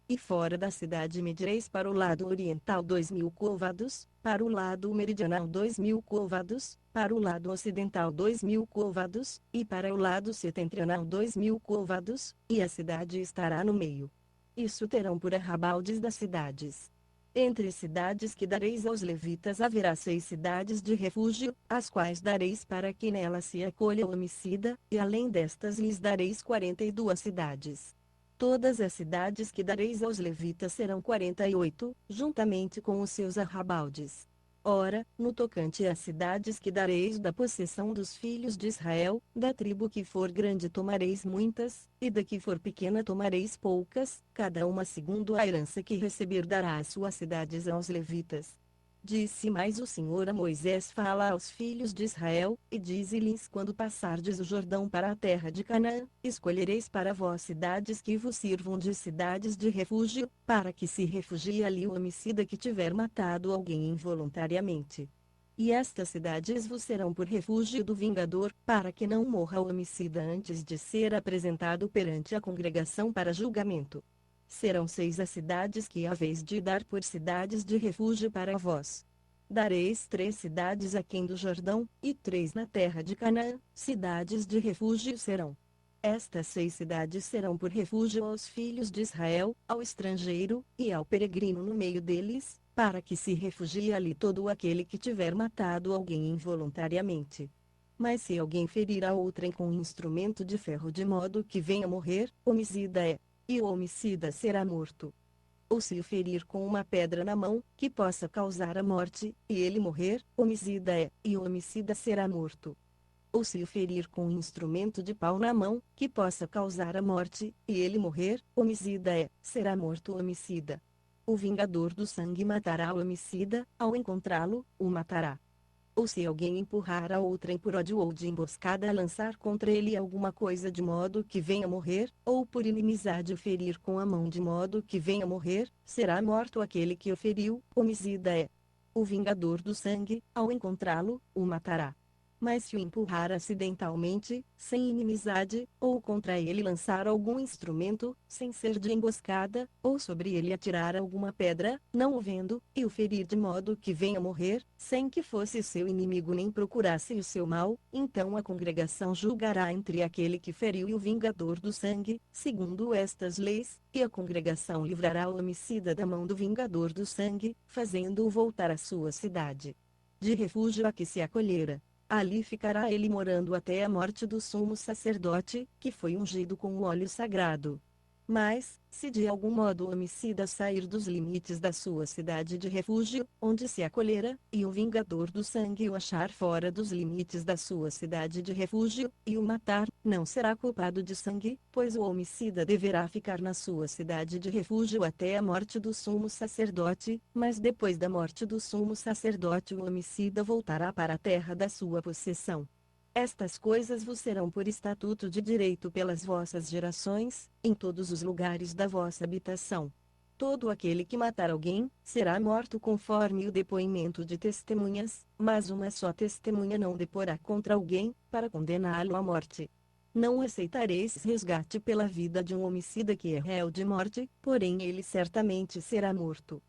E fora da cidade medireis para o lado oriental 2000 côvados, para o lado meridional 2000 côvados, para o lado ocidental 2000 côvados, e para o lado setentrional 2000 côvados, e a cidade estará no meio. Isso terão por arrabaldes das cidades. Entre cidades que dareis aos levitas haverá 6 cidades de refúgio, as quais dareis para que nelas se acolha o homicida, e além destas lhes dareis 42 cidades. Todas as cidades que dareis aos levitas serão 48, juntamente com os seus arrabaldes. Ora, no tocante às cidades que dareis da possessão dos filhos de Israel, da tribo que for grande tomareis muitas, e da que for pequena tomareis poucas, cada uma segundo a herança que receber dará as suas cidades aos levitas. Disse mais o Senhor a Moisés: fala aos filhos de Israel, e dize-lhes: quando passardes o Jordão para a terra de Canaã, escolhereis para vós cidades que vos sirvam de cidades de refúgio, para que se refugie ali o homicida que tiver matado alguém involuntariamente. E estas cidades vos serão por refúgio do vingador, para que não morra o homicida antes de ser apresentado perante a congregação para julgamento. Serão 6 as cidades que haveis de dar por cidades de refúgio para vós. Dareis 3 cidades aquém do Jordão, e 3 na terra de Canaã, cidades de refúgio serão. Estas 6 cidades serão por refúgio aos filhos de Israel, ao estrangeiro, e ao peregrino no meio deles, para que se refugie ali todo aquele que tiver matado alguém involuntariamente. Mas se alguém ferir a outrem com instrumento de ferro de modo que venha morrer, homicida é, e o homicida será morto. Ou se o ferir com uma pedra na mão, que possa causar a morte, e ele morrer, homicida é, e o homicida será morto. Ou se o ferir com um instrumento de pau na mão, que possa causar a morte, e ele morrer, homicida é, será morto o homicida. O vingador do sangue matará o homicida, ao encontrá-lo, o matará. ou se alguém empurrar a outrem por ódio ou de emboscada a lançar contra ele alguma coisa de modo que venha morrer, ou por inimizade o ferir com a mão de modo que venha morrer, será morto aquele que o feriu, homicida é. O vingador do sangue, ao encontrá-lo, o matará. Mas se o empurrar acidentalmente, sem inimizade, ou contra ele lançar algum instrumento, sem ser de emboscada, ou sobre ele atirar alguma pedra, não o vendo, e o ferir de modo que venha morrer, sem que fosse seu inimigo nem procurasse o seu mal, então a congregação julgará entre aquele que feriu e o vingador do sangue, segundo estas leis, e a congregação livrará o homicida da mão do vingador do sangue, fazendo-o voltar à sua cidade de refúgio a que se acolhera. Ali ficará ele morando até a morte do sumo sacerdote, que foi ungido com o óleo sagrado. Mas, se de algum modo o homicida sair dos limites da sua cidade de refúgio, onde se acolhera, e o vingador do sangue o achar fora dos limites da sua cidade de refúgio, e o matar, não será culpado de sangue, pois o homicida deverá ficar na sua cidade de refúgio até a morte do sumo sacerdote, mas depois da morte do sumo sacerdote o homicida voltará para a terra da sua possessão. Estas coisas vos serão por estatuto de direito pelas vossas gerações, em todos os lugares da vossa habitação. Todo aquele que matar alguém, será morto conforme o depoimento de testemunhas, mas uma só testemunha não deporá contra alguém, para condená-lo à morte. Não aceitareis resgate pela vida de um homicida que é réu de morte, porém ele certamente será morto.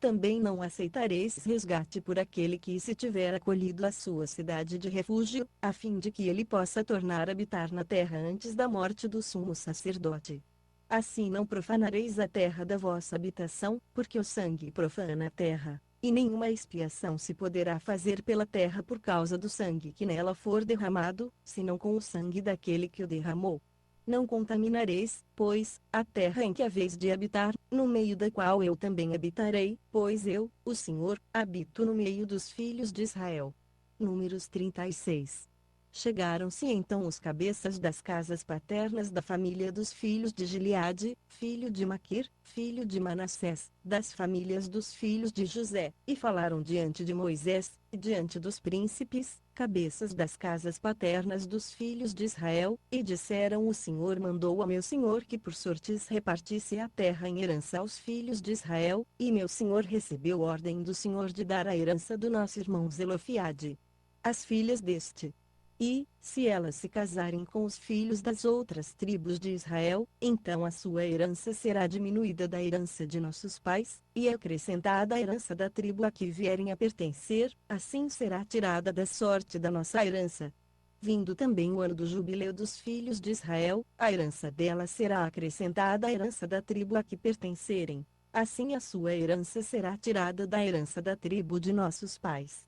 Também não aceitareis resgate por aquele que se tiver acolhido à sua cidade de refúgio, a fim de que ele possa tornar a habitar na terra antes da morte do sumo sacerdote. Assim não profanareis a terra da vossa habitação, porque o sangue profana a terra, e nenhuma expiação se poderá fazer pela terra por causa do sangue que nela for derramado, senão com o sangue daquele que o derramou. Não contaminareis, pois, a terra em que haveis de habitar, no meio da qual eu também habitarei, pois eu, o Senhor, habito no meio dos filhos de Israel. Números 36. Chegaram-se então os cabeças das casas paternas da família dos filhos de Gileade, filho de Maquir, filho de Manassés, das famílias dos filhos de José, e falaram diante de Moisés, e diante dos príncipes, cabeças das casas paternas dos filhos de Israel, e disseram: O Senhor mandou a meu senhor que por sortes repartisse a terra em herança aos filhos de Israel, e meu senhor recebeu ordem do Senhor de dar a herança do nosso irmão Zelofiade às filhas deste. E, se elas se casarem com os filhos das outras tribos de Israel, então a sua herança será diminuída da herança de nossos pais, e acrescentada à herança da tribo a que vierem a pertencer, assim será tirada da sorte da nossa herança. Vindo também o ano do jubileu dos filhos de Israel, a herança dela será acrescentada à herança da tribo a que pertencerem. Assim a sua herança será tirada da herança da tribo de nossos pais.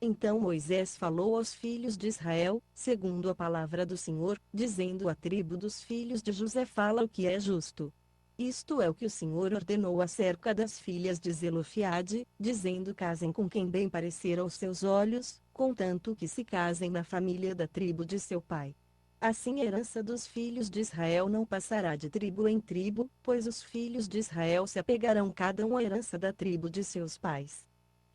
Então Moisés falou aos filhos de Israel, segundo a palavra do Senhor, dizendo: A tribo dos filhos de José fala o que é justo. Isto é o que o Senhor ordenou acerca das filhas de Zelofiade, dizendo: Casem com quem bem parecer aos seus olhos, contanto que se casem na família da tribo de seu pai. Assim a herança dos filhos de Israel não passará de tribo em tribo, pois os filhos de Israel se apegarão cada um à herança da tribo de seus pais.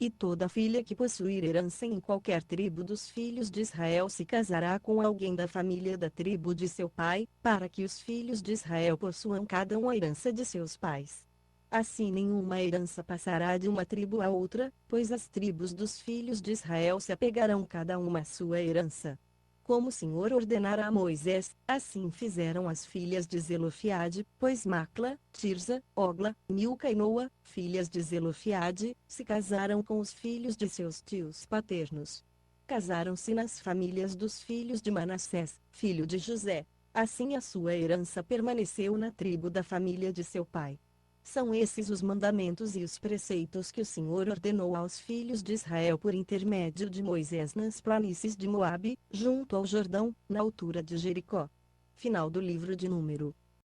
E toda filha que possuir herança em qualquer tribo dos filhos de Israel se casará com alguém da família da tribo de seu pai, para que os filhos de Israel possuam cada um a herança de seus pais. Assim nenhuma herança passará de uma tribo a outra, pois as tribos dos filhos de Israel se apegarão cada uma à sua herança. Como o Senhor ordenara a Moisés, assim fizeram as filhas de Zelofiade, pois Macla, Tirza, Ogla, Milca e Noa, filhas de Zelofiade, se casaram com os filhos de seus tios paternos. Casaram-se nas famílias dos filhos de Manassés, filho de José. Assim a sua herança permaneceu na tribo da família de seu pai. São esses os mandamentos e os preceitos que o Senhor ordenou aos filhos de Israel por intermédio de Moisés nas planícies de Moabe, junto ao Jordão, na altura de Jericó. Final do livro de Número.